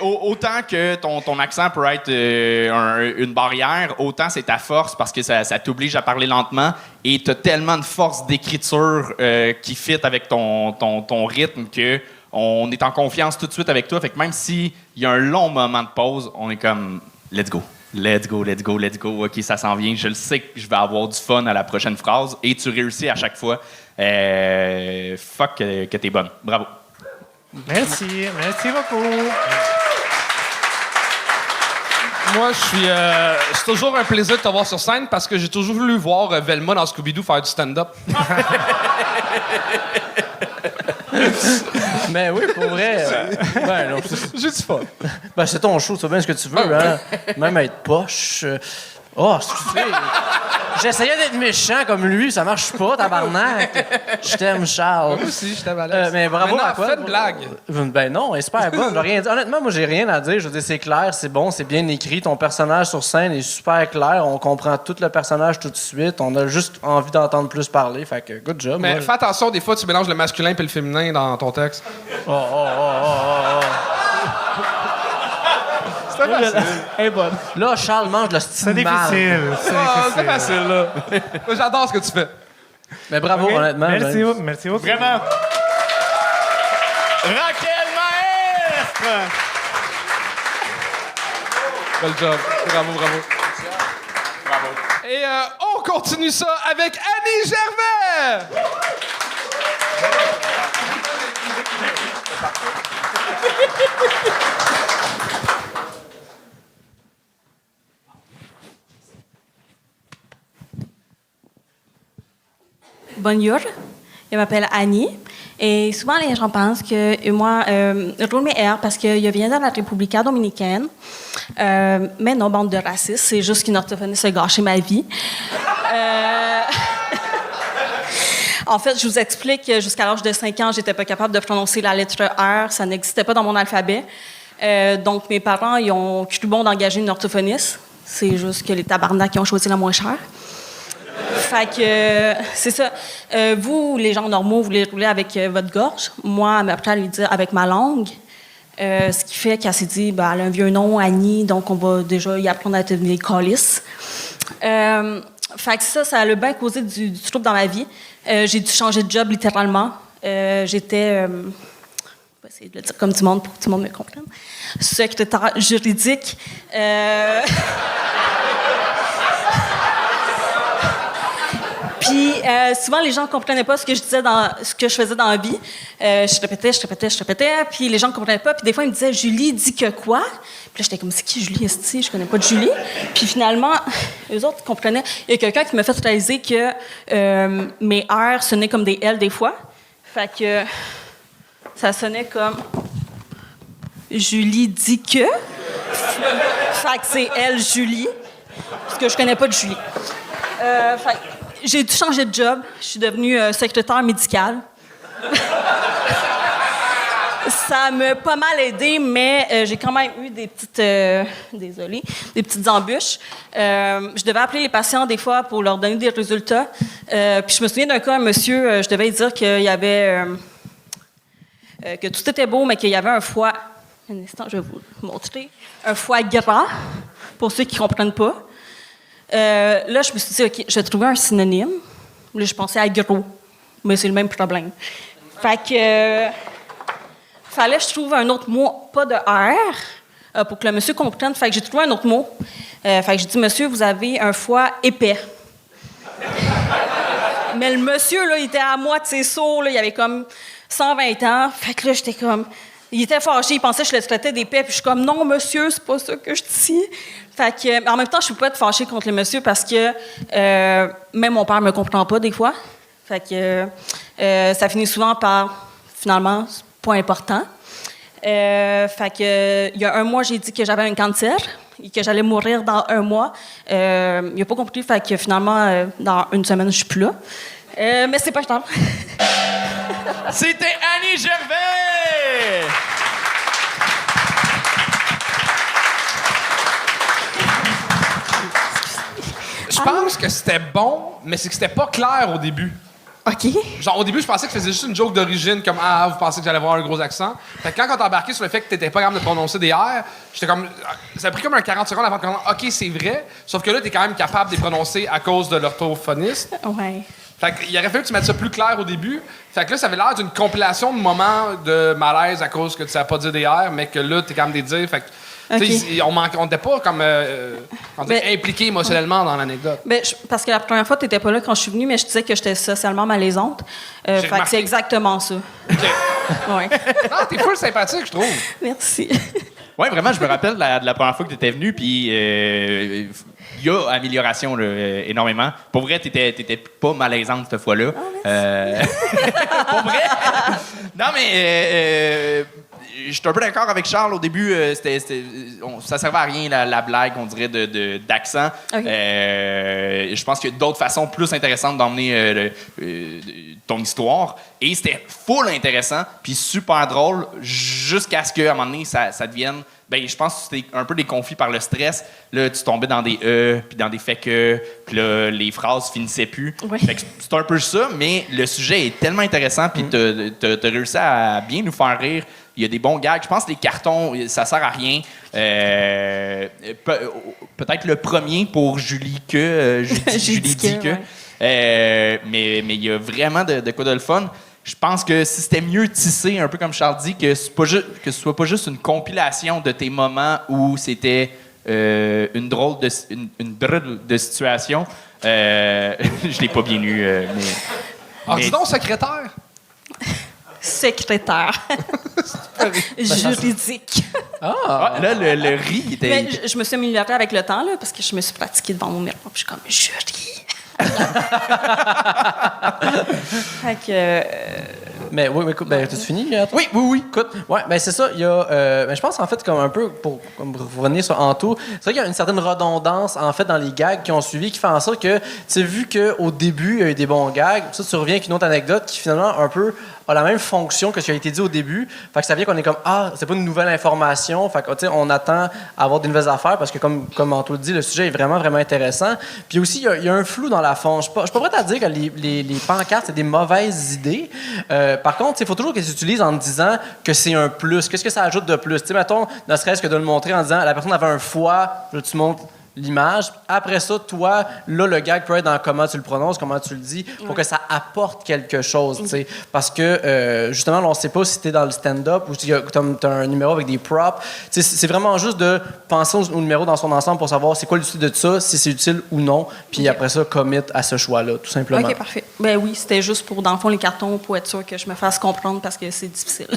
autant que ton accent peut être une barrière, autant c'est ta force parce que ça t'oblige à parler lentement et tu as tellement de force d'écriture qui fit avec ton rythme que on est en confiance tout de suite avec toi. Fait que même s'il y a un long moment de pause, on est comme « let's go, let's go, let's go, let's go ». OK, ça s'en vient. Je le sais que je vais avoir du fun à la prochaine phrase et tu réussis à chaque fois. Fuck que t'es bonne. Bravo. Merci beaucoup. Moi, c'est toujours un plaisir de te voir sur scène parce que j'ai toujours voulu voir Velma dans Scooby-Doo faire du stand-up. Mais oui, pour vrai. Ben, non, Je dis pas. Ben, c'est ton show, tu sais bien ce que tu veux, hein. Même être poche. Oh, excusez. J'essayais d'être méchant comme lui, ça marche pas, tabarnak. Je t'aime, Charles. Moi aussi, je t'aime, Alex. Mais bravo Maintenant, à quoi? fais une blague. Ben non, elle est super bonne. J'ai rien dit. Honnêtement, moi, j'ai rien à dire. Je veux dire, c'est clair, c'est bon, c'est bien écrit. Ton personnage sur scène est super clair. On comprend tout le personnage tout de suite. On a juste envie d'entendre plus parler. Fait que, good job. Mais moi. fais attention, des fois, tu mélanges le masculin et le féminin dans ton texte. Oh. C'était facile. Hey, bonne. Là, Charles mange le C'est difficile. C'est facile, là. Moi, j'adore ce que tu fais. Mais bravo, Ok, honnêtement. Merci beaucoup. Vraiment. Raquel Maestre! Bel job. Bravo. Et on continue ça avec Annie Gervais! Bonjour, je m'appelle Annie. Et souvent, les gens pensent que moi, je roule mes R parce que je viens de la République dominicaine. Mais non, bande de racistes, c'est juste qu'une orthophoniste a gâché ma vie. En fait, je vous explique que jusqu'à l'âge de 5 ans, j'étais pas capable de prononcer la lettre R. Ça n'existait pas dans mon alphabet. Donc, mes parents, ils ont cru bon d'engager une orthophoniste. C'est juste que les tabarnaks qui ont choisi la moins chère. Fait que, c'est ça. Vous, les gens normaux, vous les roulez avec votre gorge. Moi, elle m'a appris à lui dire avec ma langue. Ce qui fait qu'elle s'est dit, ben, elle a un vieux nom, Annie, donc on va déjà y apprendre à devenir calice. Fait que ça a bien causé du trouble dans ma vie. J'ai dû changer de job littéralement. J'étais, je vais essayer de le dire comme du monde pour que tout le monde me comprenne, secrétaire juridique. Puis souvent, les gens ne comprenaient pas ce que je disais ce que je faisais dans la vie. Je répétais. Puis les gens ne comprenaient pas. Puis des fois, ils me disaient « Julie, dis que quoi? » Puis là, j'étais comme « C'est qui Julie, esti? Je connais pas de Julie. » Puis finalement, eux autres comprenaient. Il y a quelqu'un qui m'a fait réaliser que mes R sonnaient comme des L des fois. Fait que ça sonnait comme « Julie dit que. » Fait que c'est elle, Julie. Parce que je connais pas de Julie. Fait que j'ai dû changer de job. Je suis devenue secrétaire médicale. Ça m'a pas mal aidé, mais j'ai quand même eu des petites... désolée, des petites embûches. Je devais appeler les patients des fois pour leur donner des résultats. Puis je me souviens d'un cas, un monsieur, je devais lui dire qu'il y avait... que tout était beau, mais qu'il y avait un foie... Un instant, je vais vous montrer. Un foie gras, pour ceux qui ne comprennent pas. Là, je me suis dit, OK, je vais trouver un synonyme. Là, je pensais à gros, mais c'est le même problème. Fait que fallait que je trouve un autre mot, pas de R, pour que le monsieur comprenne. Fait que j'ai trouvé un autre mot. Fait que j'ai dit, monsieur, vous avez un foie épais. Mais le monsieur, là, il était à moitié sourd, là, il avait comme 120 ans. Fait que là, j'étais comme... Il était fâché, il pensait que je le traitais d'épais, puis je suis comme, non, monsieur, c'est pas ça que je dis. Fait que, en même temps, je peux pas être fâchée contre le monsieur parce que même mon père me comprend pas des fois. Fait que ça finit souvent par, finalement, c'est pas important. Fait que, il y a 1 mois, j'ai dit que j'avais un cancer et que j'allais mourir dans 1 mois. Il a pas compris, fait que finalement, dans 1 semaine, je suis plus là. Mais c'est pas grave. C'était Annie Gervais! Je pense que c'était bon, mais c'est que c'était pas clair au début. OK. Genre, au début, je pensais que c'était juste une joke d'origine, comme « Ah, vous pensez que j'allais avoir un gros accent? » Fait que quand on t'a embarqué sur le fait que t'étais pas capable de prononcer des R, j'étais comme... Ça a pris comme un 40 secondes avant de comprendre « OK, c'est vrai. » Sauf que là, t'es quand même capable de les prononcer à cause de l'orthophoniste. Ouais. Fait qu'il aurait fallu que tu mettes ça plus clair au début. Fait que là, ça avait l'air d'une compilation de moments de malaise à cause que tu savais pas dire des R, mais que là, t'es capable de les dire. Fait que... Okay. On n'était pas comme impliqué émotionnellement dans l'anecdote. Parce que la première fois, tu n'étais pas là quand je suis venue, mais je disais que j'étais socialement malaisante. Fait que c'est exactement ça. OK. Ouais. Non, t'es full sympathique, je trouve. Merci. Oui, vraiment, je me rappelle de la première fois que tu étais venu, puis il y a amélioration là, énormément. Pour vrai, t'étais pas malaisante cette fois-là. Oh, pour vrai? Non, mais je suis un peu d'accord avec Charles. Au début, ça servait à rien, la blague, on dirait, d'accent. Ok. Je pense qu'il y a d'autres façons plus intéressantes d'emmener ton histoire. Et c'était full intéressant, puis super drôle, jusqu'à ce qu'à un moment donné, ça devienne... Ben, je pense que c'était un peu des conflits par le stress. Là, tu tombais dans des puis dans des fait que, puis là, les phrases finissaient plus. Oui. Fait que c'est un peu ça, mais le sujet est tellement intéressant, puis t'as réussi à bien nous faire rire. Il y a des bons gags. Je pense que les cartons, ça sert à rien. Peut-être le premier pour Julie que Julie dit que. Ouais. Mais il y a vraiment de quoi de le fun. Je pense que si c'était mieux tissé, un peu comme Charles dit, que ce soit pas juste une compilation de tes moments où c'était une drôle de situation. Je l'ai pas bien lu, mais... Ah, dis donc, secrétaire! Secrétaire. Juridique. Là, le riz était... Mais je me suis améliorée avec le temps, là, parce que je me suis pratiquée devant mon miroir. Puis je suis comme, je ris. Fait que... Mais oui, écoute, t'as fini? Oui. Écoute, ouais, c'est ça. Il y a, je pense en fait comme un peu pour revenir sur Anto, c'est vrai qu'il y a une certaine redondance en fait dans les gags qui ont suivi, qui fait en sorte que tu sais, vu qu'au début il y a eu des bons gags, ça tu reviens avec une autre anecdote qui finalement un peu a la même fonction que ce qui a été dit au début. Fait que ça vient qu'on est comme c'est pas une nouvelle information. Fait que tu sais, on attend à avoir des nouvelles affaires parce que comme Anto le dit, le sujet est vraiment vraiment intéressant. Puis aussi il y a un flou dans la fond. Je suis pas prêt à dire que les pancartes c'est des mauvaises idées. Par contre, il faut toujours qu'elles s'utilisent en disant que c'est un plus. Qu'est-ce que ça ajoute de plus? Tu sais, mettons, ne serait-ce que de le montrer en disant la personne avait un foie, là, tu montres l'image. Après ça, toi, là, le gag peut être dans comment tu le prononces, comment tu le dis, pour que ça apporte quelque chose, tu sais. Parce que, justement, là, on ne sait pas si tu es dans le stand-up ou si tu as un numéro avec des props. Tu sais, c'est vraiment juste de penser au numéro dans son ensemble pour savoir c'est quoi l'utilité de ça, si c'est utile ou non, puis après ça, commit à ce choix-là, tout simplement. OK, parfait. Ben oui, c'était juste pour, dans le fond, les cartons, pour être sûr que je me fasse comprendre parce que c'est difficile.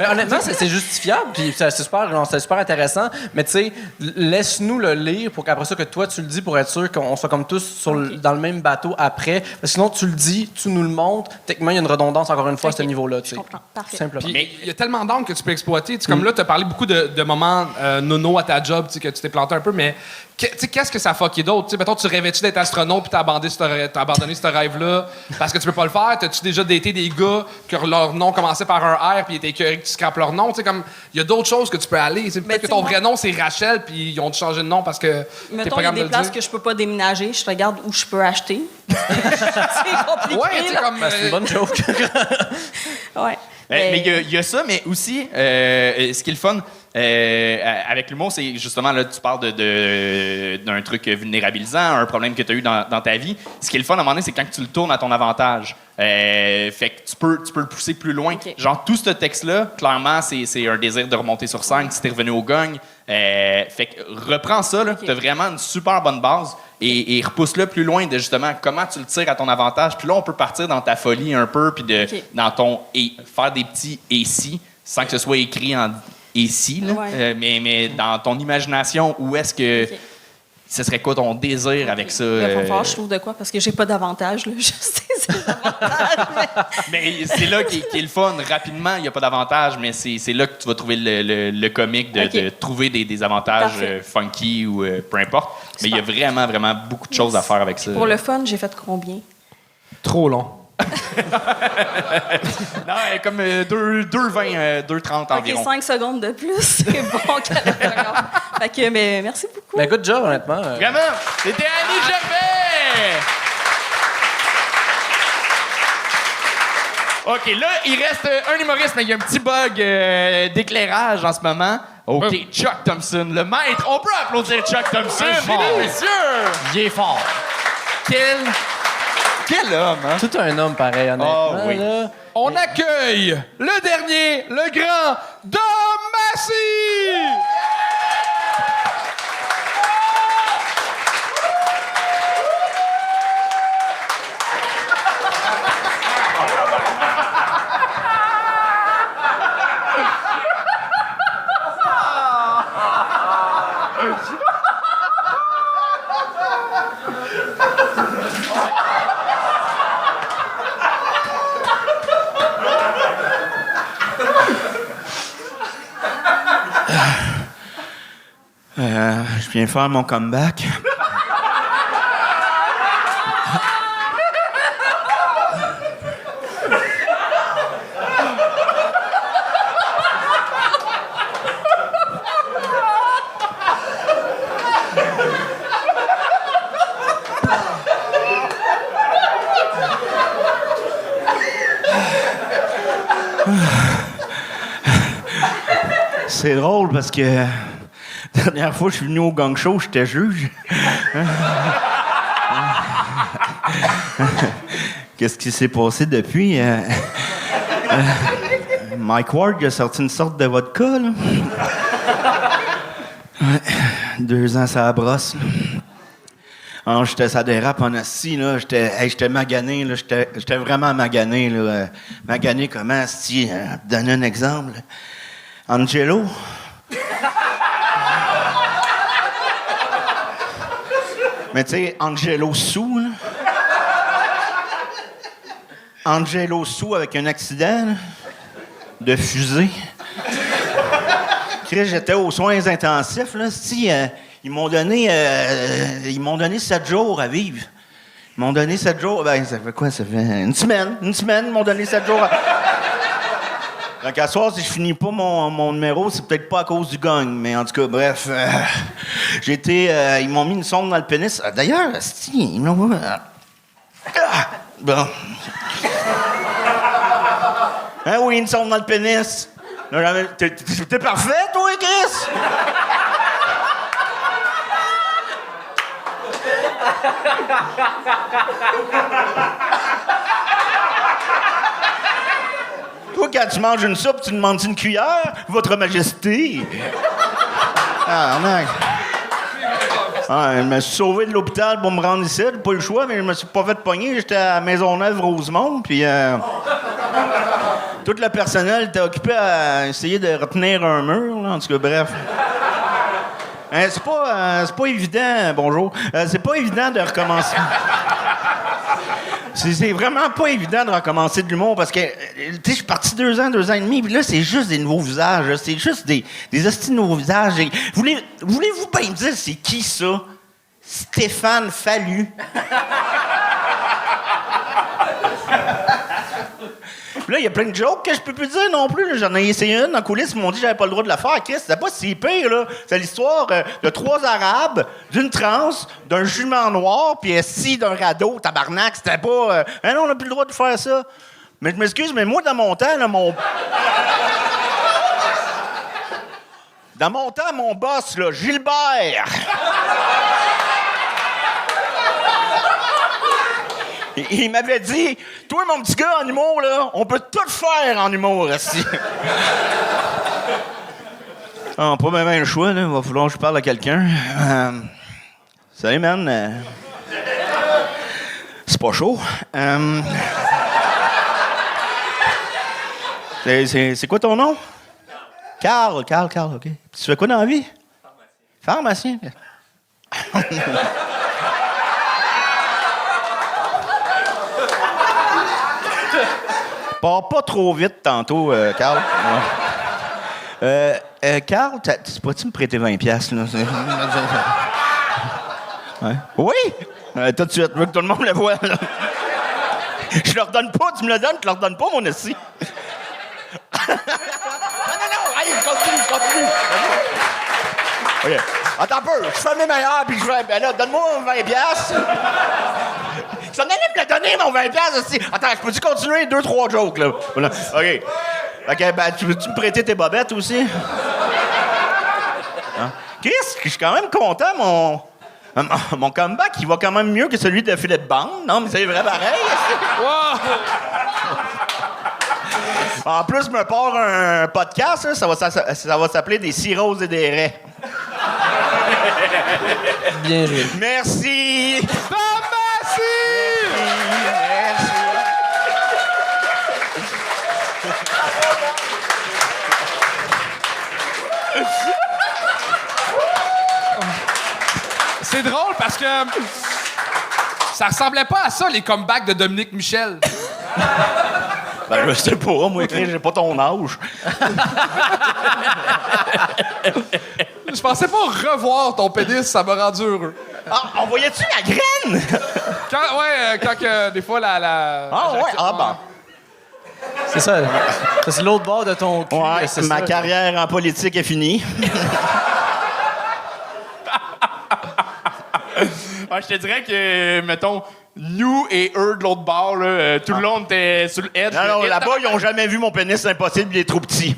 Honnêtement, c'est justifiable, puis c'est super intéressant, mais tu sais, laisse-nous le lire pour qu'après ça, que toi, tu le dis pour être sûr qu'on soit comme tous dans le même bateau après. Parce que sinon, tu le dis, tu nous le montres. Techniquement, il y a une redondance, encore une fois, à ce niveau-là. Je comprends. Parfait. Simplement. Puis, il y a tellement d'angles que tu peux exploiter. Tu sais, comme là, tu as parlé beaucoup de moments nono à ta job, tu sais, que tu t'es planté un peu, mais qu'est-ce que ça a fucké d'autre? Tu sais, mettons, tu rêvais-tu d'être astronaute puis t'as abandonné ce rêve-là parce que tu peux pas le faire? T'as-tu déjà daté des gars que leur nom commençait par un R puis ils étaient écœurés que tu scrapes leur nom? Tu sais, comme, il y a d'autres choses que tu peux aller. Peut-être que ton vrai nom, c'est Rachel puis ils ont dû changer de nom parce que mettons, il y a des places que je peux pas déménager. Je regarde où je peux acheter. C'est compliqué. Ouais, tu sais, comme... c'est une bonne joke. Ouais. Mais il y a ça, mais aussi, ce qui est le fun avec l'humour, c'est justement, là, tu parles d'un truc vulnérabilisant, un problème que tu as eu dans ta vie. Ce qui est le fun, à un moment donné, c'est quand tu le tournes à ton avantage. Fait que tu peux le pousser plus loin. Okay. Genre, tout ce texte-là, clairement, c'est un désir de remonter sur scène si t'es revenu au gagne. Fait que reprends ça, là. Okay. T'as vraiment une super bonne base et repousse-le plus loin de justement comment tu le tires à ton avantage. Puis là, on peut partir dans ta folie un peu, puis dans ton et faire des petits et si, sans que ce soit écrit en et si, là. Ouais. Mais dans ton imagination, où est-ce que ce serait quoi ton désir avec ça? Il va falloir que je trouve de quoi, parce que j'ai pas d'avantage, là. Je sais, c'est l'avantage. Mais c'est là qui est le fun. Rapidement, il n'y a pas d'avantage, mais c'est là que tu vas trouver le comique de trouver des avantages funky ou peu importe. Super. Mais il y a vraiment, vraiment beaucoup de choses à faire avec ça. Pour le fun, j'ai fait combien? Trop long. Non, comme 2,20, 2,30 environ. OK, 5 secondes de plus, c'est bon. Fait que, mais merci beaucoup. Mais good job, honnêtement. Vraiment, c'était Annie Gervais! OK, là, il reste un humoriste, mais il y a un petit bug d'éclairage en ce moment. OK, Chuck Thompson, le maître. On peut applaudir Chuck Thompson, mesdames et messieurs! Il est fort. Quel homme, hein? Tout un homme pareil, honnêtement. Oh, oui. Là. On accueille le dernier, le grand Dom Massy! Je viens faire mon comeback. C'est drôle parce que la dernière fois que je suis venu au gang show, j'étais juge. Qu'est-ce qui s'est passé depuis? Mike Ward a sorti une sorte de vodka, là. Ouais, 2 ans, ça brosse. Alors, ça dérape en assis, là. J'étais magané, là. J'étais vraiment magané, là. Magané comment, si? Donner un exemple. Angelo. Mais tu sais, Angelo sous, là. Angelo sous avec un accident, là, de fusée. J'étais aux soins intensifs, là. Si, ils m'ont donné 7 jours à vivre. Ils m'ont donné 7 jours. Ben, ça fait quoi? Ça fait une semaine. Ils m'ont donné 7 jours. Donc, à soir, si je finis pas mon numéro, c'est peut-être pas à cause du gang, mais en tout cas, bref. Ils m'ont mis une sonde dans le pénis. D'ailleurs, ils m'ont... bon. Hein, oui, une sonde dans le pénis. T'es parfait, toi, Chris? Toi, quand tu manges une soupe, tu demandes une cuillère? Votre Majesté. Ah, mec. Ah, je me suis sauvé de l'hôpital pour me rendre ici. J'ai pas eu le choix, mais je me suis pas fait pogner. J'étais à Maisonneuve-Rosemont, puis... tout le personnel était occupé à essayer de retenir un mur, là. En tout cas, bref. C'est pas évident, bonjour. C'est pas évident de recommencer. C'est vraiment pas évident de recommencer de l'humour parce que, tu sais, je suis parti 2 ans et demi, puis là, c'est juste des nouveaux visages. Là. C'est juste des hosties de nouveaux visages. Voulez-vous bien me dire c'est qui ça? Stéphane Fallu. Puis là, il y a plein de jokes que je peux plus dire non plus. Là. J'en ai essayé une en coulisses, ils m'ont dit que j'avais pas le droit de la faire. Chris, c'était pas si pire, là. C'est l'histoire de 3 Arabes, d'une transe, d'un jument noir, puis d'un radeau, tabarnak. C'était pas... non, on n'a plus le droit de faire ça. Mais je m'excuse, mais moi, dans mon temps, là, Dans mon temps, mon boss, là, Gilbert... Il m'avait dit, toi, mon petit gars, en humour, là, on peut tout faire en humour, ici. Pas même le choix, là. Il va falloir que je parle à quelqu'un. Salut, man. C'est pas chaud. C'est quoi ton nom? Carl, OK. Tu fais quoi dans la vie? Pharmacien. Pars pas trop vite tantôt, Carl. Carl, tu pourrais-tu me prêter 20$, là? Ouais. Oui! Tout de suite, je veux que tout le monde le voit, là. Je leur donne pas, tu me le donnes, je leur donne pas, mon assis. non, allez, continue. OK. Attends un peu, je fais mes meilleurs, puis je vais... Ben là, donne-moi 20$. Ça en allait me le donner, mon 20$ aussi. Attends, je peux-tu continuer 2-3 jokes, là? Voilà. OK. OK, ben, tu veux-tu me prêter tes bobettes aussi? Hein? Chris, je suis quand même content, mon comeback, il va quand même mieux que celui de Philippe Bande. Non, mais c'est vrai pareil. Wow! En plus, je me pars un podcast, là, ça va s'appeler Des cirrhoses et des raies. Bien joué. Merci! C'est drôle parce que ça ressemblait pas à ça, les comebacks de Dominique Michel. Ben, je sais pas, moi, j'ai pas ton âge. Je pensais pas revoir ton pénis, ça m'a rendu heureux. Ah, on voyait-tu la graine? Quand que, des fois, la Ah, ouais, ah, bon. C'est ça. Ça, c'est l'autre bord de ton cul. Ouais, c'est ma ça. carrière en politique est finie. Je te dirais que, mettons, nous et eux de l'autre bord, là, tout le long, on était sur le edge. Non, là-bas, ils ont jamais vu mon pénis, c'est impossible, il est trop petit.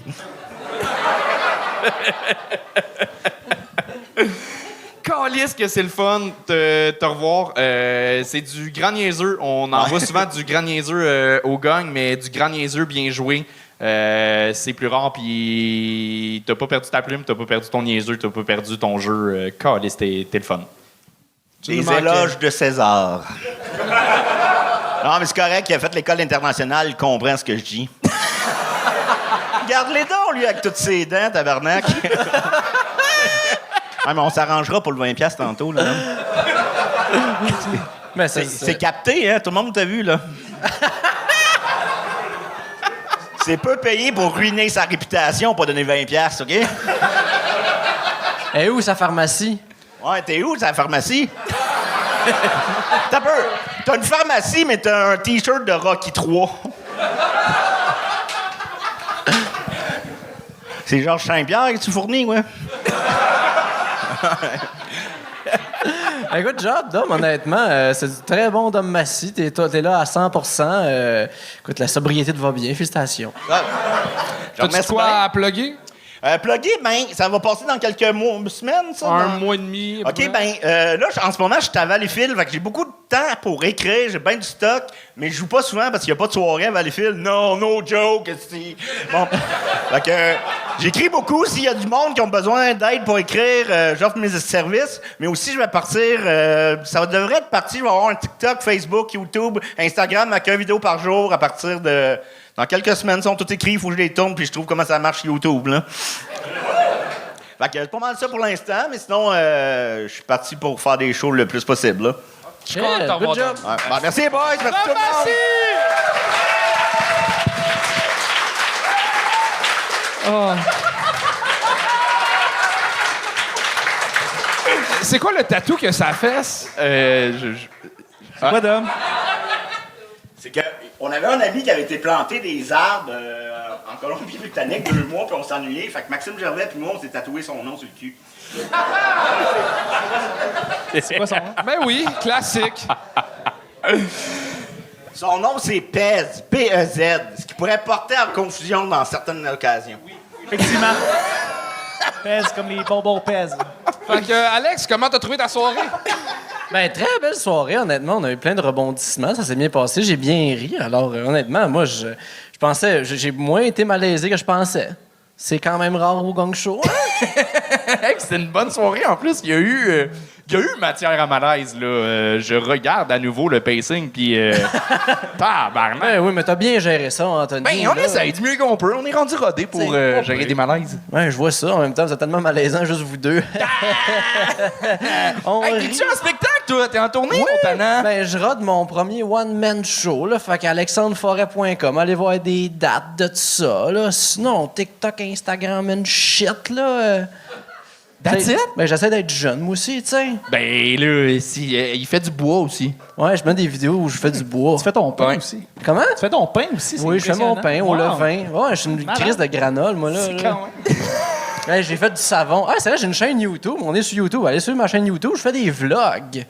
Calisse que c'est le fun de te revoir. C'est du grand niaiseux. On envoie souvent du grand niaiseux au gang, mais du grand niaiseux bien joué. C'est plus rare, puis t'as pas perdu ta plume, t'as pas perdu ton niaiseux, t'as pas perdu ton jeu. Calisse, t'es le fun. Les éloges de César. Non, mais c'est correct, il a fait l'école internationale, il comprend ce que je dis. Garde les dents, lui, avec toutes ses dents, tabarnak. Ah, mais on s'arrangera pour le 20$ tantôt, là. Mais c'est capté, hein? Tout le monde t'a vu, là. C'est peu payé pour ruiner sa réputation, pas donner 20$, OK? Et où sa pharmacie? Ouais, t'es où, sa pharmacie? T'as peur. T'as une pharmacie, mais t'as un T-shirt de Rocky 3. C'est Georges Saint-Pierre que tu fournis, ouais? Good job, Dom, honnêtement. C'est du très bon Dom Massy. T'es là à 100%. Écoute, la sobriété te va bien. Félicitations. T'as-tu quoi à plugger? Plugger, ben, ça va passer dans quelques semaines, ça? Un mois et demi. OK, ben, là, en ce moment, je suis à Valleyfield, fait que j'ai beaucoup de temps pour écrire, j'ai bien du stock, mais je joue pas souvent parce qu'il n'y a pas de soirée à Valleyfield. Non, no joke, c'est... Bon, fait que j'écris beaucoup. S'il y a du monde qui ont besoin d'aide pour écrire, j'offre mes services, mais aussi, je vais partir... ça devrait être parti, je vais avoir un TikTok, Facebook, YouTube, Instagram, avec 1 vidéo par jour à partir de... Dans quelques semaines, ils sont tous écrits, il faut que je les tourne, puis je trouve comment ça marche YouTube, là. Fait que c'est pas mal ça pour l'instant, mais sinon, je suis parti pour faire des shows le plus possible, là. Je suis content de t'avoir. Ouais, ben, merci, boys! Merci tout le monde! Oh. C'est quoi le tatou que ça fesse? C'est quoi, Dom? C'est qu'on avait un ami qui avait été planté des arbres en Colombie-Britannique 2 mois, puis on s'ennuyait. Fait que Maxime Gervais puis moi, on s'est tatoué son nom sur le cul. C'est quoi son nom? Ben oui, classique. Son nom, c'est Pez, P-E-Z, ce qui pourrait porter en confusion dans certaines occasions. Oui, effectivement. Pez comme les bonbons Pez. Fait que, Alex, comment t'as trouvé ta soirée? Ben, très belle soirée, honnêtement. On a eu plein de rebondissements. Ça s'est bien passé. J'ai bien ri. Alors, honnêtement, moi, je pensais... J'ai moins été malaisé que je pensais. C'est quand même rare au gang show. C'était une bonne soirée. En plus, il y a eu matière à malaise. Là. Je regarde à nouveau le pacing, puis... tabarnak! Ben oui, mais t'as bien géré ça, Anthony. Ben, on essaye du mieux qu'on peut. On est rendu rodé pour gérer des malaises. Ouais, je vois ça. En même temps, vous êtes tellement malaisant, juste vous deux. Hey, t'es-tu en spectacle, toi? T'es en tournée, mon tannant? Ben, je rode mon premier one-man show, là. Fait qu'alexandreforêt.com, allez voir des dates de tout ça, là. Sinon, TikTok, Instagram, and shit, là. That's it? Ben, j'essaie d'être jeune, moi aussi, tu sais. Ben, là, il fait du bois aussi. Ouais, je mets des vidéos où je fais du bois. Tu fais ton pain aussi. Comment? Tu fais ton pain aussi, c'est Oui, je fais mon pain au Wow. levain. Ouais, je suis une crise de granola, moi, là. C'est là. quand même... Ouais, j'ai fait du savon. Ah, c'est vrai, j'ai une chaîne YouTube. On est sur YouTube. Allez sur ma chaîne YouTube, je fais des vlogs.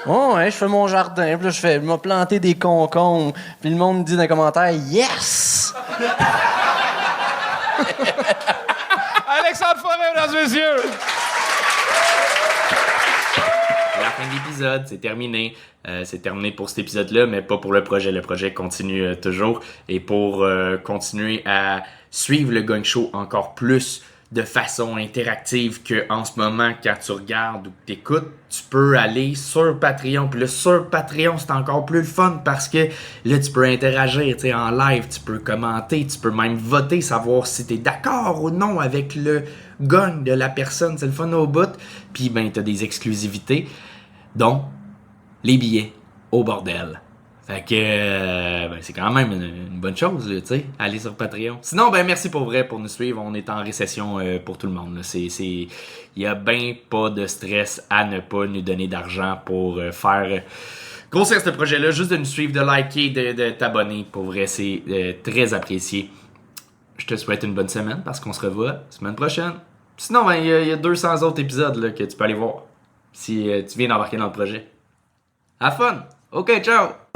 Oh, ouais, je fais mon jardin. Puis là, je m'a planté des concombres. Puis le monde me dit dans les commentaires, yes! Alexandre Forêt, mesdames et messieurs! C'est la fin de l'épisode, c'est terminé. C'est terminé pour cet épisode-là, mais pas pour le projet. Le projet continue toujours. Et pour continuer à suivre le Gang Show encore plus de façon interactive qu'en ce moment, quand tu regardes ou que tu écoutes, tu peux aller sur Patreon. Puis là, sur Patreon, c'est encore plus le fun parce que là, tu peux interagir en live, tu peux commenter, tu peux même voter, savoir si tu es d'accord ou non avec le gang de la personne. C'est le fun au bout. Puis, ben, tu as des exclusivités, dont les billets au bordel. Fait que ben, c'est quand même une bonne chose, tu sais, aller sur Patreon. Sinon, ben merci pour vrai pour nous suivre. On est en récession pour tout le monde. Il y a ben pas de stress à ne pas nous donner d'argent pour faire grossir ce projet-là. Juste de nous suivre, de liker, de t'abonner. Pour vrai, c'est très apprécié. Je te souhaite une bonne semaine parce qu'on se revoit semaine prochaine. Sinon, ben, il y a 200 autres épisodes là, que tu peux aller voir si tu viens d'embarquer dans le projet. Have fun! OK, ciao!